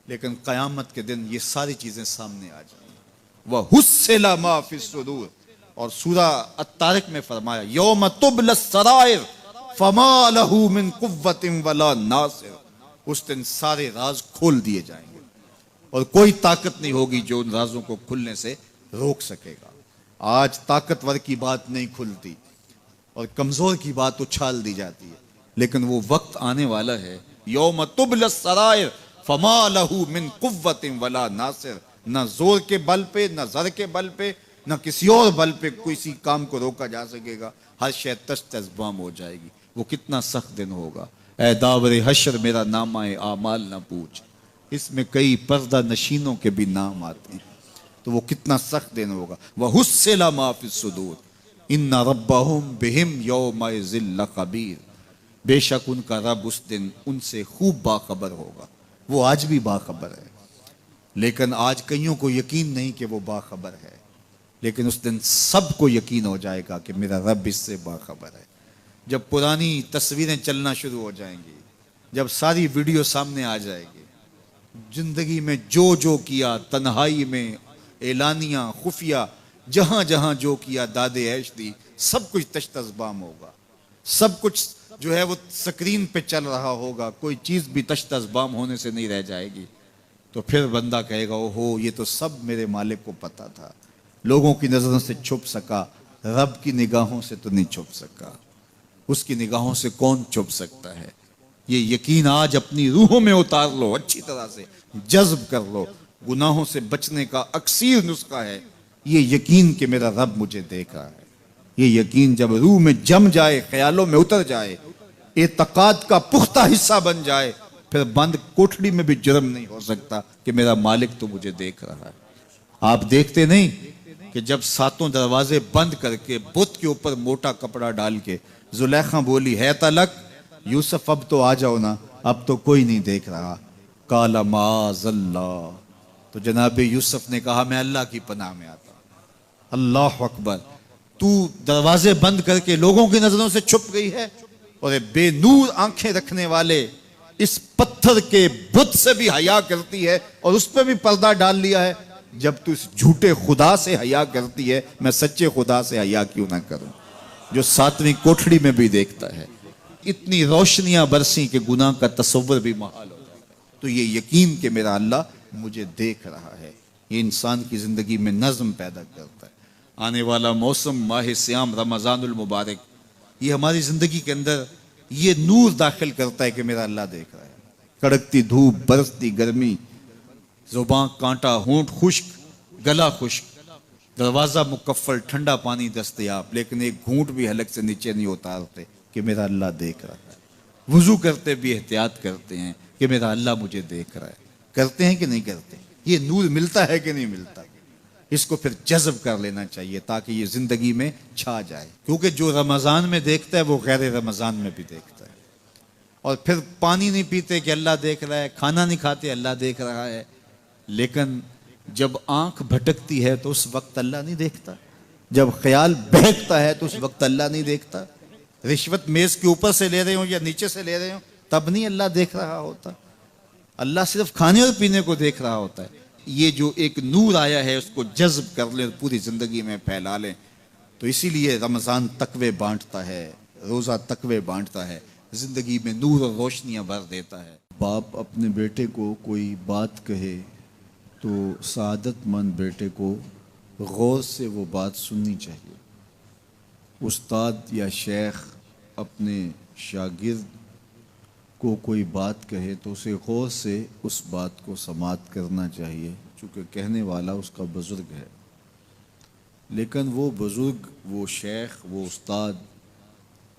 लेकिन क़यामत के दिन ये सारी चीजें सामने आ जाएंगी। वह हुस्सिला मा फिस सुदूर। और सूरा अत्तारिक में फरमाया यौम तुबला सराइर फमा लहू मिन कुव्वतिन वला नासिर। उस दिन सारे राज खोल दिए जाएंगे और कोई ताकत नहीं होगी जो उन राजों को खुलने से रोक सकेगा। आज ताकतवर की बात नहीं खुलती और कमजोर की बात उछाल दी जाती है, लेकिन वो वक्त आने वाला है यौम तुबला सराइर फमा लहू मिन कुव्वतिन वला नासिर। न जोर के बल पे, न जर के बल पे, न किसी और बल पे किसी काम को रोका जा सकेगा। हर शय तश्तज़बाम हो जाएगी। वो कितना सख्त दिन होगा। ए दावरे हशर मेरा नामाए आमाल ना पूछ, इसमें कई पर्दा नशीनों के भी नाम आते हैं। तो वो कितना सख्त दिन होगा। वह हुस्सिला मा फिस सुदूर इन्ना रब्बहुम बिहिम यौमइज़िन लखबीर। बेशक उनका रब उस दिन उनसे खूब बाखबर होगा। वो आज भी बाखबर है, लेकिन आज कईयों को यकीन नहीं कि वो बाखबर है, लेकिन उस दिन सबको यकीन हो जाएगा कि मेरा रब इससे बाखबर है। जब पुरानी तस्वीरें चलना शुरू हो जाएंगी, जब सारी वीडियो सामने आ जाएगी, जिंदगी में जो जो किया, तन्हाई में, एलानिया, खुफिया, जहां जहां जो किया दादे ऐश दी, सब कुछ तश्तज़बाम होगा। सब कुछ जो है वो स्क्रीन पे चल रहा होगा, कोई चीज भी तश्तज़बाम होने से नहीं रह जाएगी। तो फिर बंदा कहेगा ओहो, ये तो सब मेरे मालिक को पता था, लोगों की नजरों से छुप सका, रब की निगाहों से तो नहीं छुप सका। उसकी निगाहों से कौन छुप सकता है? ये यकीन आज अपनी रूहों में उतार लो, अच्छी तरह से जज्ब कर लो। गुनाहों से बचने का अक्सीर नुस्खा है ये यकीन कि मेरा रब मुझे देख रहा है। ये यकीन जब रूह में जम जाए, ख्यालों में उतर जाए, एतकाद का पुख्ता हिस्सा बन जाए, फिर बंद कोठड़ी में भी जुर्म नहीं हो सकता कि मेरा मालिक तो मुझे देख रहा है। आप देखते नहीं कि जब सातों दरवाजे बंद करके बुत के ऊपर मोटा कपड़ा डाल के जुलेखा बोली है तलक, यूसुफ अब तो आ जाओ ना, अब तो कोई नहीं देख रहा। काला माज़ल्ला, तो जनाब यूसुफ ने कहा मैं अल्लाह की पनाह में आता हूं। अल्लाह अकबर, तू दरवाजे बंद करके लोगों की नजरों से छुप गई है, और बेनूर आंखें रखने वाले इस पत्थर के बुत से भी हया करती है और उस पर भी पर्दा डाल लिया है। जब तू इस झूठे खुदा से हया करती है, मैं सच्चे खुदा से हया क्यों ना करूं, जो सातवीं कोठड़ी में भी देखता है। इतनी रोशनियां बरसी कि गुनाह का तसव्वुर भी महाल हो जाता है। तो ये यकीन कि मेरा अल्लाह मुझे देख रहा है, ये इंसान की जिंदगी में नज्म पैदा करता है। आने वाला मौसम माह सियाम रमजानुल मुबारक, ये हमारी जिंदगी के अंदर ये नूर दाखिल करता है कि मेरा अल्लाह देख रहा है। कड़कती धूप, बरसती गर्मी, जुबान कांटा, होंठ खुश्क, गला खुश्क, दरवाजा मुकफ्फल, ठंडा पानी दस्तयाब, लेकिन एक घूंट भी हलक से नीचे नहीं उतारते कि मेरा अल्लाह देख रहा है। वुजू करते भी एहतियात करते हैं कि मेरा अल्लाह मुझे देख रहा है। करते हैं कि नहीं करते? ये नूर मिलता है कि नहीं मिलता? इसको फिर जज्ब कर लेना चाहिए ताकि ये जिंदगी में छा जाए, क्योंकि जो रमजान में देखता है वो गैर रमजान में भी देखता है। और फिर पानी नहीं पीते कि अल्लाह देख रहा है, खाना नहीं खाते अल्लाह देख रहा है, लेकिन जब आंख भटकती है तो उस वक्त अल्लाह नहीं देखता, जब ख्याल बहकता है तो उस वक्त अल्लाह नहीं देखता। रिश्वत मेज के ऊपर से ले रहे हो या नीचे से ले रहे हो तब नहीं अल्लाह देख रहा होता, अल्लाह सिर्फ खाने और पीने को देख रहा होता है। ये जो एक नूर आया है उसको जज्ब कर ले, पूरी जिंदगी में फैला लें। तो इसीलिए रमजान तकवे बांटता है, रोजा तकवे बांटता है, जिंदगी में नूर और रोशनियां भर देता है। बाप अपने बेटे को कोई बात कहे तो सादतमंद बेटे को गौर से वो बात सुननी चाहिए। उस्ताद या शेख अपने शागिर्द को कोई बात कहे तो उसे गौर से उस बात को समात करना चाहिए, चूँकि कहने वाला उसका बुज़ुर्ग है। लेकिन वो बुज़ुर्ग, वो शेख, वो उस्ताद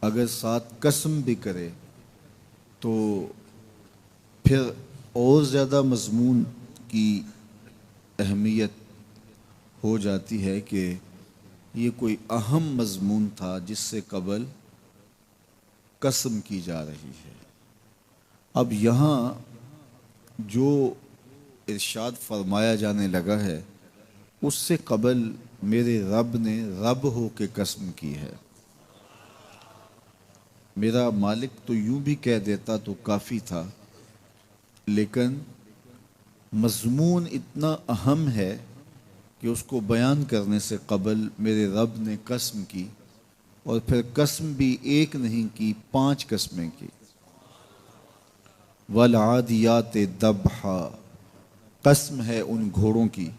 अगर साथ कसम भी करे तो फिर और ज़्यादा मज़मून की अहमियत हो जाती है कि ये कोई अहम मज़मून था जिससे कबल कसम की जा रही है। अब यहाँ जो इरशाद फरमाया जाने लगा है उससे कबल मेरे रब ने रब हो के कसम की है। मेरा मालिक तो यूं भी कह देता तो काफ़ी था, लेकिन मज़मून इतना अहम है कि उसको बयान करने से कबल मेरे रब ने कसम की, और फिर कसम भी एक नहीं की, 5 कसमें की। वल आदियात दबहा, कसम है उन घोड़ों की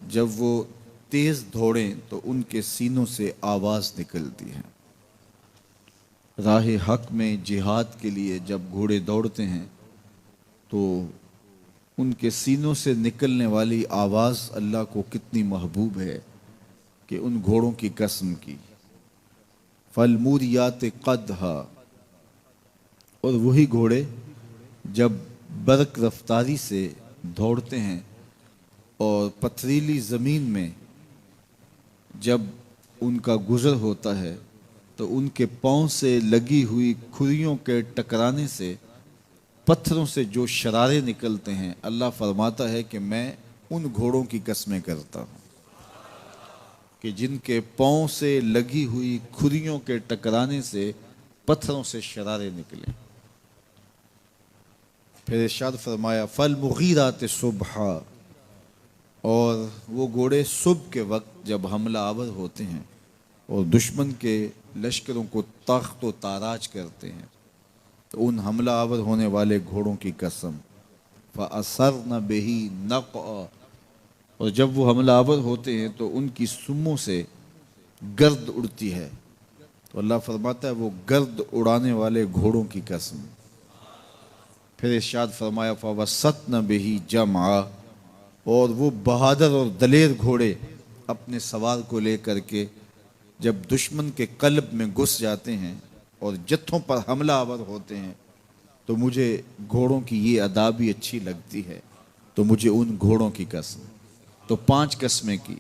जब वो तेज दौड़ें तो उनके सीनों से आवाज़ निकलती है। राह हक में जिहाद के लिए जब घोड़े दौड़ते हैं तो उनके सीनों से निकलने वाली आवाज़ अल्लाह को कितनी महबूब है कि उन घोड़ों की कसम की। फलमूरियात क़दहा, और वही घोड़े जब बरक रफ्तारी से दौड़ते हैं और पथरीली ज़मीन में जब उनका गुज़र होता है तो उनके पाँव से लगी हुई खुरियों के टकराने से, पत्थरों से जो शरारे निकलते हैं, अल्लाह फरमाता है कि मैं उन घोड़ों की कसमें करता हूँ कि जिनके पाँव से लगी हुई खुरियों के टकराने से पत्थरों से शरारे निकले। फिर इरशाद फरमाया फल मुगीरात सुबह, और वो घोड़े सुबह के वक्त जब हमला आवर होते हैं और दुश्मन के लश्करों को तख्त व ताराज करते हैं, तो उन हमला आवर होने वाले घोड़ों की कसम, फ़असरन बिही नक़अ, और जब वो हमला आवर होते हैं तो उनकी सुमों से गर्द उड़ती है। तो अल्लाह फरमाता है वो गर्द उड़ाने वाले घोड़ों की कसम। फिर इरशाद फरमाया फ़वसतन बिही जमा, और वो बहादुर और दलेर घोड़े अपने सवार को लेकर के जब दुश्मन के कल्ब में घुस जाते हैं और जत्थों पर हमला आवर होते हैं, तो मुझे घोड़ों की ये अदा भी अच्छी लगती है, तो मुझे उन घोड़ों की कसम। तो 5 कसमें की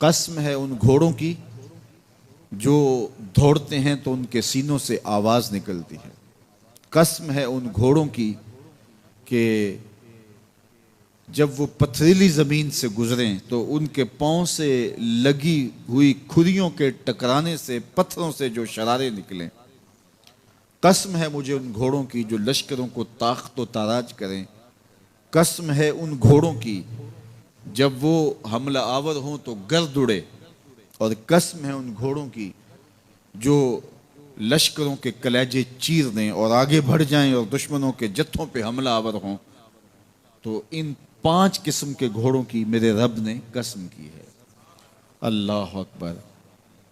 कसम है उन घोड़ों की जो दौड़ते हैं तो उनके सीनों से आवाज़ निकलती है। कसम है उन घोड़ों की कि जब वो पथरीली ज़मीन से गुजरें तो उनके पाँव से लगी हुई खुरियों के टकराने से, पत्थरों से जो शरारे निकलें। कसम है मुझे उन घोड़ों की जो लश्करों को ताख्त व ताराज करें। कसम है उन घोड़ों की जब वो हमला आवर हों तो गर्द उड़े, और कसम है उन घोड़ों की जो लश्करों के कलेजे चीर दें और आगे बढ़ जाएं और दुश्मनों के जत्थों पे हमला आवर हों। तो इन 5 किस्म के घोड़ों की मेरे रब ने कसम की है। अल्लाह अकबर।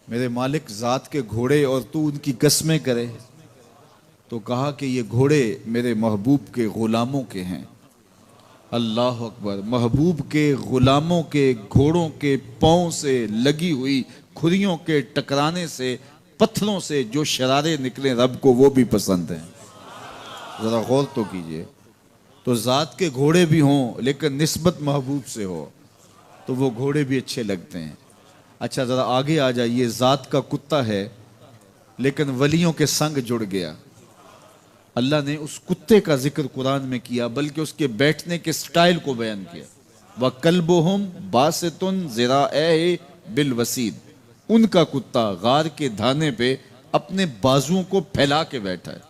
मेरे मालिक ज़ात के घोड़े और तू उनकी कसमें करे। तो कहा कि ये घोड़े मेरे महबूब के ग़ुलामों के हैं। अल्लाह अकबर। महबूब के ग़ुलामों के घोड़ों के पाँव से लगी हुई खुरियों के टकराने से, पत्थरों से जो शरारे निकले, रब को वो भी पसंद हैं। ज़रा गौर तो कीजिए। तो ज़ात के घोड़े भी हों लेकिन निस्बत महबूब से हो तो वो घोड़े भी अच्छे लगते हैं। अच्छा ज़रा आगे आ जाइए। ज़ात का कुत्ता है लेकिन वलियों के संग जुड़ गया। अल्लाह ने उस कुत्ते का जिक्र कुरान में किया, बल्कि उसके बैठने के स्टाइल को बयान किया। व कल्बुहुम बासितुन ज़िराअह बिल वसीद, उनका कुत्ता गार के धाने पे अपने बाजुओं को फैला के बैठा है।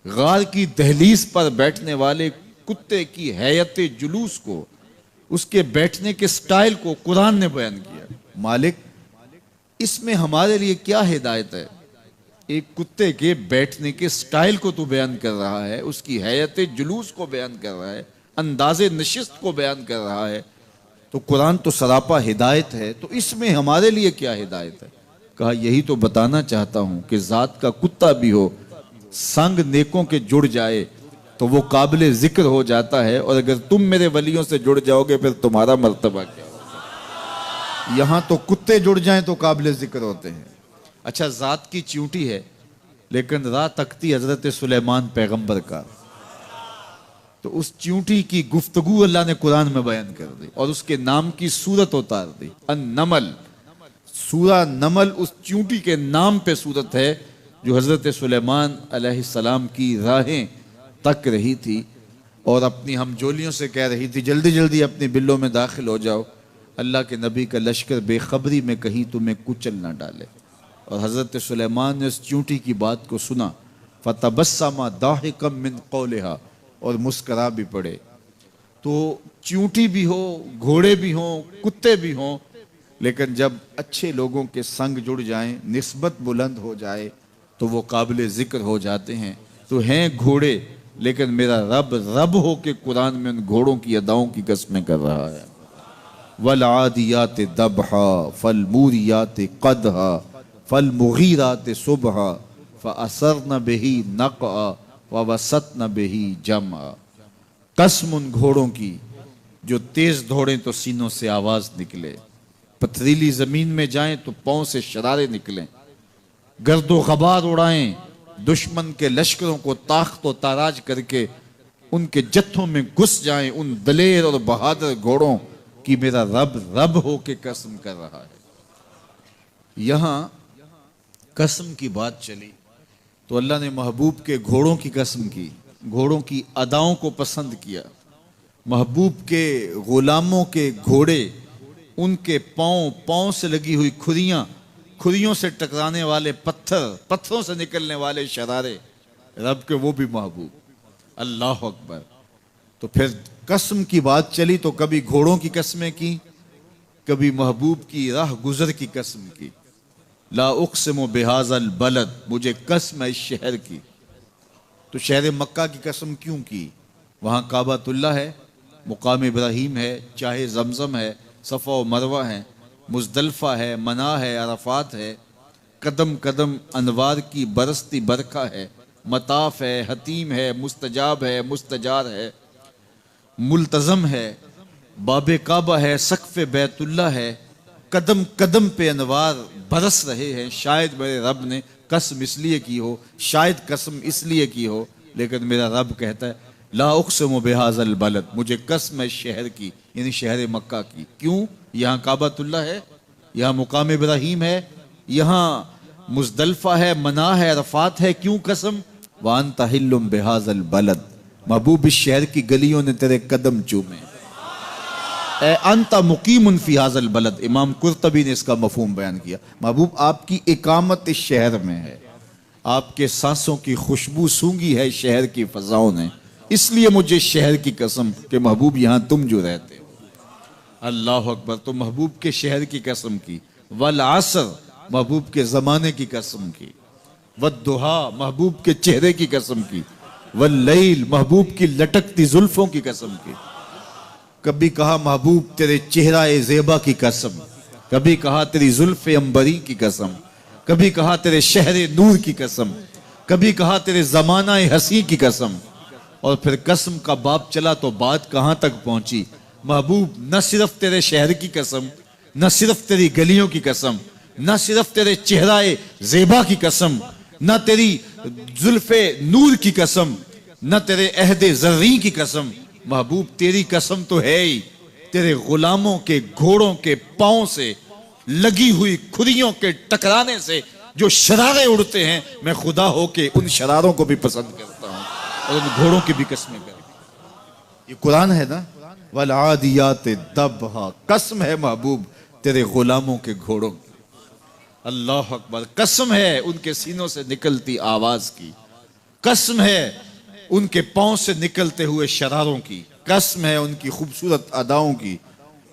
गार की दहलीज पर बैठने वाले कुत्ते की हैयत जुलूस को, उसके बैठने के स्टाइल को कुरान ने बयान किया। मालिक इसमें हमारे लिए क्या हिदायत है? एक कुत्ते के बैठने के स्टाइल को तू बयान कर रहा है, उसकी हैयत जुलूस को बयान कर रहा है, अंदाजे नशिस्त को बयान कर रहा है। तो कुरान तो सरापा हिदायत है, तो इसमें हमारे लिए क्या हिदायत है? कहा यही तो बताना चाहता हूं कि ज़ात का कुत्ता भी हो, संग नेकों के जुड़ जाए तो वो काबिल जिक्र हो जाता है, और अगर तुम मेरे वलियों से जुड़ जाओगे फिर तुम्हारा मर्तबा क्या होगा। यहां तो कुत्ते जुड़ जाएं तो काबिल जिक्र होते हैं। अच्छा ज़ात की चींटी है लेकिन राह तकती हजरत सुलेमान पैगंबर का, तो उस चींटी की गुफ्तगू अल्लाह ने कुरान में बयान कर दी और उसके नाम की सूरत उतार दी। अन-नमल, सूरा नमल उस चींटी के नाम पे सूरत है जो हजरत सुलेमान अलैहिस्सलाम की राहें तक रही थी और अपनी हमजोलियों से कह रही थी जल्दी जल्दी अपने बिल्लों में दाखिल हो जाओ, अल्लाह के नबी का लश्कर बेखबरी में कहीं तुम्हें कुचल ना डाले। और हजरत सुलेमान ने उस चींटी की बात को सुना। फतबस्समा दाहिकम मिन कौलिहा, और मुस्करा भी पड़े। तो चींटी भी हो, घोड़े भी हों, कुत्ते भी हों, लेकिन जब अच्छे लोगों के संग जुड़ जाएं, निस्बत बुलंद हो जाए तो वो काबिल जिक्र हो जाते हैं। तो हैं घोड़े लेकिन मेरा रब रब हो के कुरान में उन घोड़ों की अदाओं की कसमें कर रहा है। वल आदियात दबहा फल मूरियात कदहा फल मुगीरात सुबहा फअसरन बिही नक़अ व वसतन बिही जमा। कसम उन घोड़ों की जो तेज दौड़ें तो सीनों से आवाज निकले, पथरीली जमीन में जाएं तो पांव से शरारे निकलें, गर्दो गबार उड़ाएं, दुश्मन के लश्करों को ताख्त व ताराज करके उनके जत्थों में घुस जाएं, उन दलेर और बहादुर घोड़ों की मेरा रब रब हो के कसम कर रहा है। यहां कसम की बात चली तो अल्लाह ने महबूब के घोड़ों की कसम की, घोड़ों की अदाओं को पसंद किया। महबूब के गुलामों के घोड़े, उनके पाँव, पाँव से लगी हुई खुरियां, खुरियों से टकराने वाले पत्थर, पत्थरों से निकलने वाले शरारे, रब के वो भी महबूब। अल्लाह अकबर। तो फिर कसम की बात चली तो कभी घोड़ों की कस्में की, कभी महबूब की राह गुजर की कसम की। ला उक़सिमु बिहाज़ल बलद, मुझे कसम है इस शहर की। तो शहर मक्का की कसम क्यों की? वहाँ काबातुल्लाह है, मुकाम इब्राहीम है, चाहे जमजम है, सफ़ा व मरवा है, मुज़दलिफ़ा है, मना है, अरफात है, कदम कदम अनवार की बरसती बरखा है, मताफ है, हतीम है, मुस्तजाब है, मुस्तजार है, मुल्तज़म है, बाबे काबा है, सक़्फ़े बैतुल्लाह है, कदम कदम पे अनवार बरस रहे हैं। शायद मेरे रब ने कसम इसलिए की हो, शायद कसम इसलिए की हो, लेकिन मेरा रब कहता है ला उक़सिमु बिहाज़ल बलद, मुझे कसम है शहर की, यानी शहर मक्का की। क्यों? यहाँ काबातुल्लाह है, यहाँ मुकाम इब्राहीम है, यहाँ मुज़दलिफ़ा है, मना है, अरफात है। क्यों कसम? व अंत हिल्लुम बिहाज़ल बलद, महबूब इस शहर की गलियों ने तेरे कदम चूमे। ए अंता मुकीमुन फी हाज़ल बलद, इमाम कुर्तबी ने इसका मफहूम बयान किया। महबूब आपकी इकामत इस शहर में है, आपके सांसों की खुशबू सूंघी है शहर की फजाओं ने, इसलिए मुझे शहर की कसम कि महबूब यहाँ तुम जो रहते हो। अल्लाह अकबर। तो महबूब के शहर की कसम की, वल असर, महबूब के ज़माने की कसम की, वद्दुहा, महबूब के चेहरे की कसम की, वल लैल, महबूब की लटकती जुल्फों की कसम की। कभी कहा महबूब तेरे चेहरा ए ज़ेबा की कसम, कभी कहा तेरी जुल्फ़े अंबरी की कसम, कभी कहा तेरे शहरे नूर की कसम, कभी कहा तेरे ज़माना ए हसी की कसम। और फिर कसम का बाप चला तो बात कहां तक पहुंची? महबूब न सिर्फ तेरे शहर की कसम, न सिर्फ तेरी गलियों की कसम, न सिर्फ तेरे चेहरा ए ज़ेबा की कसम, न तेरी जुल्फ़े नूर की कसम, न तेरे अहदे ज़र्री की कसम। महबूब तेरी कसम तो है ही तेरे गुलामों के घोड़ों के पांव से लगी हुई खुरियों के टकराने से जो शरारे उड़ते हैं, मैं खुदा हो के उन शरारों को भी पसंद करता हूं और उन घोड़ों की भी कसमें करता। ये कुरान है ना, वल आदियात दबहा, कसम है महबूब तेरे गुलामों के घोड़ों की। अल्लाह अकबर। कसम है उनके सीनों से निकलती आवाज की, कसम है उनके पांव से निकलते हुए शरारों की, कसम है उनकी खूबसूरत अदाओं की,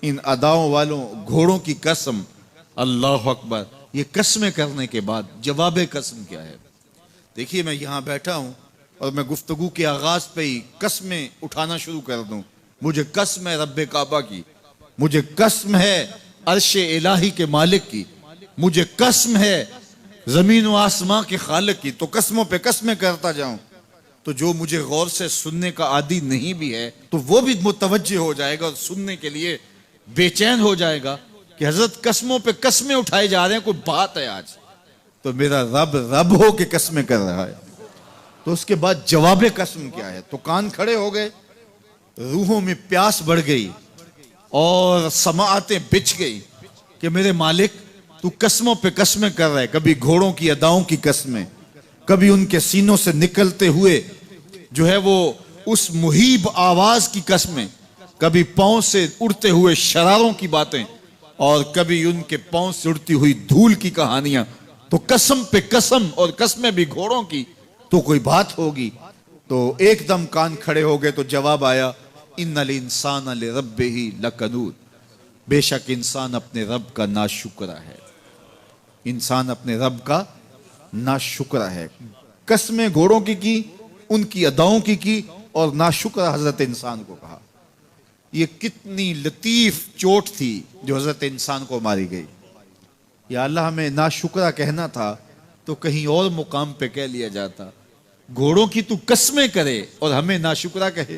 इन अदाओं वालों घोड़ों की कसम। अल्लाह अकबर। ये कसमें करने के बाद जवाब कसम क्या है? देखिए मैं यहां बैठा हूं और मैं गुफ्तगू के आगाज पे ही कसमें उठाना शुरू कर दूं। मुझे कसम है रब्बे काबा की, मुझे कसम है अर्शे इलाही के मालिक की, मुझे कसम है जमीन व आसमां के खालिक की। तो कसमों पे कसमें करता जाऊं तो जो मुझे गौर से सुनने का आदी नहीं भी है तो वो भी मुतवज्जे हो जाएगा और सुनने के लिए बेचैन हो जाएगा कि हजरत कसमों पे कसमें उठाए जा रहे हैं, कोई बात है आज। तो मेरा रब रब हो के कसमें कर रहा है। तो उसके बाद जवाब कसम क्या है? तो कान खड़े हो गए, रूहों में प्यास बढ़ गई और समाअतें बिछ गई कि मेरे मालिक तू कसमों पे कसमें कर रहा है। कभी घोड़ों की अदाओं की कसमें, कभी उनके सीनों से निकलते हुए जो है वो उस मुहीब आवाज की कसमें, कभी पांव से उड़ते हुए शरारों की बातें और कभी उनके पांव से उड़ती हुई धूल की कहानियां। तो कसम पे कसम और कसमें भी घोड़ों की, तो कोई बात होगी। तो एकदम कान खड़े हो गए। तो जवाब आया इन्नल इंसान लिरब्बिही लकनूद, बेशक इंसान अपने रब का नाशुक्रा है, इंसान अपने रब का नाशुक्रा है। कसमें घोड़ों की, उनकी अदाओं की और नाशुक्रा हजरत इंसान को कहा। ये कितनी लतीफ चोट थी जो हजरत इंसान को मारी गई। या अल्लाह हमें नाशुक्रा कहना था तो कहीं और मुकाम पे कह लिया जाता। घोड़ों की तू कसमें करे और हमें नाशुक्रा कहे।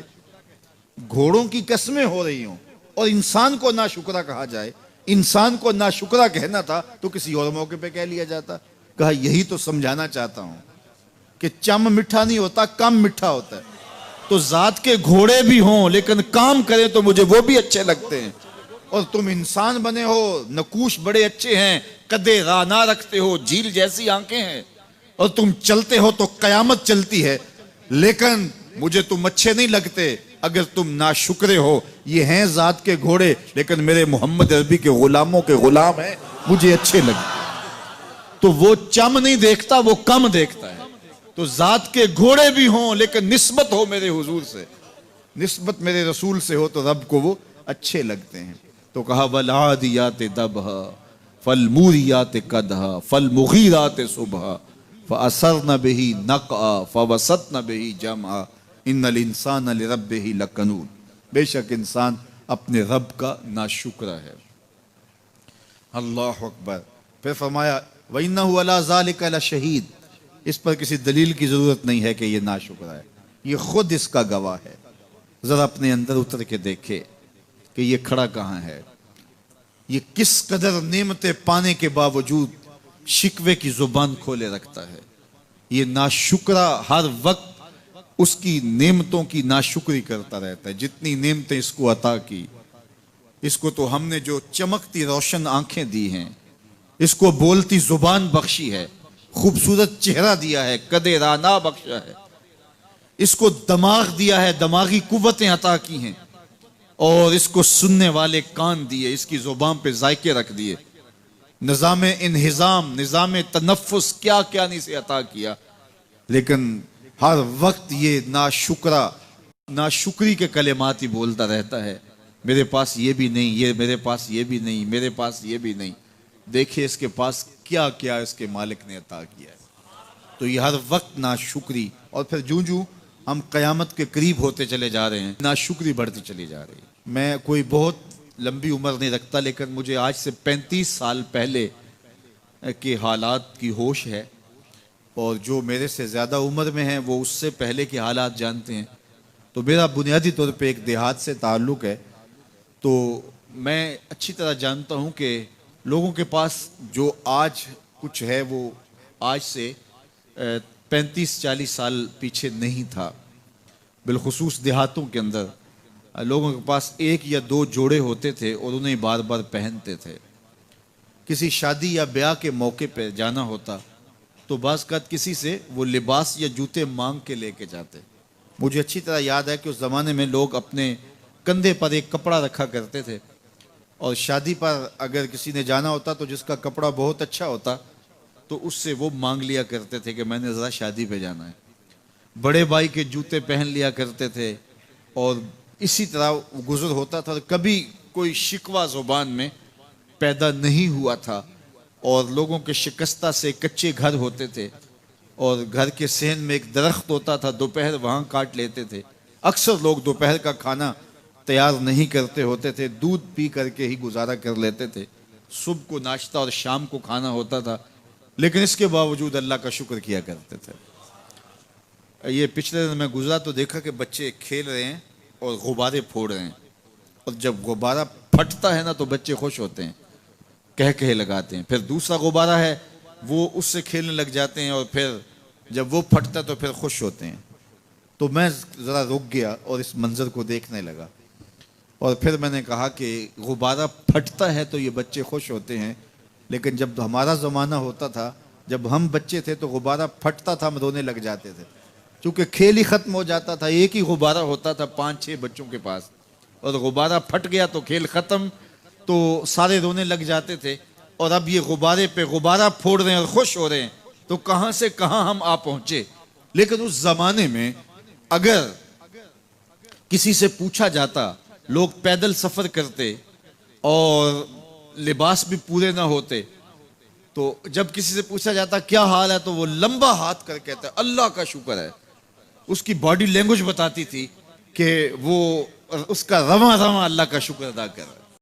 घोड़ों की कसमें हो रही हों और इंसान को नाशुक्रा कहा जाए, इंसान को नाशुक्रा कहना था तो किसी और मौके पे कह लिया जाता। कहा यही तो समझाना चाहता हूं कि चम मीठा नहीं होता, काम मीठा होता है। तो जात के घोड़े भी हों लेकिन काम करें तो मुझे वो भी अच्छे लगते हैं। और तुम इंसान बने हो, नकूश बड़े अच्छे हैं, कदे राना रखते हो, झील जैसी आंखें हैं और तुम चलते हो तो कयामत चलती है, लेकिन मुझे तुम अच्छे नहीं लगते अगर तुम नाशुक्रे हो। ये हैं जात के घोड़े लेकिन मेरे मोहम्मद अरबी के गुलामों के गुलाम हैं, मुझे अच्छे लगते। तो वो चम नहीं देखता, वो कम देखता है। तो जात के घोड़े भी हों लेकिन निस्बत हो मेरे हुजूर से, निस्बत मेरे रसूल से हो तो रब को वो अच्छे लगते हैं। तो कहा वल आदियात दबहा फल मूरियात कदहा फल मुगीरात सुबह फअसरन बिही नक़अ फवसतन बिही जमअ इन्नल इंसान लिरब्बिही लकनून। बेशक इंसान अपने रब का नाशुक्र है। अल्लाह अकबर। फिर फरमाया व इन्नहु अला ज़ालिका लशहीद। इस पर किसी दलील की जरूरत नहीं है कि ये नाशुक्र है, ये खुद इसका गवाह है। जरा अपने अंदर उतर के देखे कि ये खड़ा कहाँ है, ये किस कदर नेमतें पाने के बावजूद शिकवे की जुबान खोले रखता है। ये नाशुक्रा हर वक्त उसकी नेमतों की नाशुक्री करता रहता है। जितनी नेमतें इसको अता की, इसको तो हमने जो चमकती रोशन आंखें दी हैं, इसको बोलती जुबान बख्शी है, खूबसूरत चेहरा दिया है, कदे राना बख्शा है, इसको दिमाग दिया है, दिमागी कुव्वतें अता की हैं, और इसको सुनने वाले कान दिए, इसकी जुबान पे जायके रख दिए, निज़ाम इन्हिज़ाम, निज़ाम तनफ्फुस, क्या क्या नहीं से अता किया। लेकिन हर वक्त ये नाशुक्रा, नाशुक्री के कलेमात ही बोलता रहता है। मेरे पास ये भी नहीं, ये मेरे पास ये भी नहीं, मेरे पास ये भी नहीं। देखिए इसके पास क्या क्या इसके मालिक ने अता किया है। तो ये हर वक्त नाशुक्री, और फिर जूं जूं हम क़यामत के करीब होते चले जा रहे हैं, नाशुक्री बढ़ती चली जा रही है। मैं कोई बहुत लंबी उम्र नहीं रखता, लेकिन मुझे आज से 35 साल पहले के हालात की होश है, और जो मेरे से ज़्यादा उम्र में हैं वो उससे पहले के हालात जानते हैं। तो मेरा बुनियादी तौर पे एक देहात से ताल्लुक़ है, तो मैं अच्छी तरह जानता हूँ कि लोगों के पास जो आज कुछ है वो आज से 35-40 साल पीछे नहीं था। बिलखुसूस देहातों के अंदर लोगों के पास 1 या 2 जोड़े होते थे और उन्हें बार बार पहनते थे। किसी शादी या ब्याह के मौके पर जाना होता तो बाज़ अवक़ात किसी से वो लिबास या जूते मांग के लेके जाते। मुझे अच्छी तरह याद है कि उस ज़माने में लोग अपने कंधे पर एक कपड़ा रखा करते थे, और शादी पर अगर किसी ने जाना होता तो जिसका कपड़ा बहुत अच्छा होता तो उससे वो मांग लिया करते थे कि मैंने ज़रा शादी पे जाना है। बड़े भाई के जूते पहन लिया करते थे, और इसी तरह गुज़र होता था। कभी कोई शिकवा ज़ुबान में पैदा नहीं हुआ था, और लोगों के शिकस्ता से कच्चे घर होते थे, और घर के सहन में एक दरख्त होता था, दोपहर वहाँ काट लेते थे। अक्सर लोग दोपहर का खाना तैयार नहीं करते होते थे, दूध पी करके ही गुजारा कर लेते थे। सुबह को नाश्ता और शाम को खाना होता था, लेकिन इसके बावजूद अल्लाह का शुक्र किया करते थे। ये पिछले दिन मैं गुजरा तो देखा कि बच्चे खेल रहे हैं और गुब्बारे फोड़ रहे हैं, और जब गुब्बारा फटता है ना तो बच्चे खुश होते हैं, कह कह लगाते हैं। फिर दूसरा गुब्बारा है वो उससे खेलने लग जाते हैं, और फिर जब वो फटता तो फिर खुश होते हैं। तो मैं ज़रा रुक गया और इस मंज़र को देखने लगा, और फिर मैंने कहा कि गुब्बारा फटता है तो ये बच्चे खुश होते हैं, लेकिन जब हमारा ज़माना होता था, जब हम बच्चे थे तो गुब्बारा फटता था, हम रोने लग जाते थे, क्योंकि खेल ही ख़त्म हो जाता था। एक ही गुब्बारा होता था 5-6 बच्चों के पास, और गुब्बारा फट गया तो खेल ख़त्म, तो सारे रोने लग जाते थे। और अब ये गुब्बारे पे गुब्बारा फोड़ रहे हैं और खुश हो रहे हैं, तो कहाँ से कहाँ हम आ पहुँचे। लेकिन उस ज़माने में अगर किसी से पूछा जाता, लोग पैदल सफ़र करते और लिबास भी पूरे ना होते, तो जब किसी से पूछा जाता क्या हाल है तो वो लंबा हाथ कर कहता अल्लाह का शुक्र है। उसकी बॉडी लैंग्वेज बताती थी कि वो उसका रवा रवा अल्लाह का शुक्र अदा कर रहा है।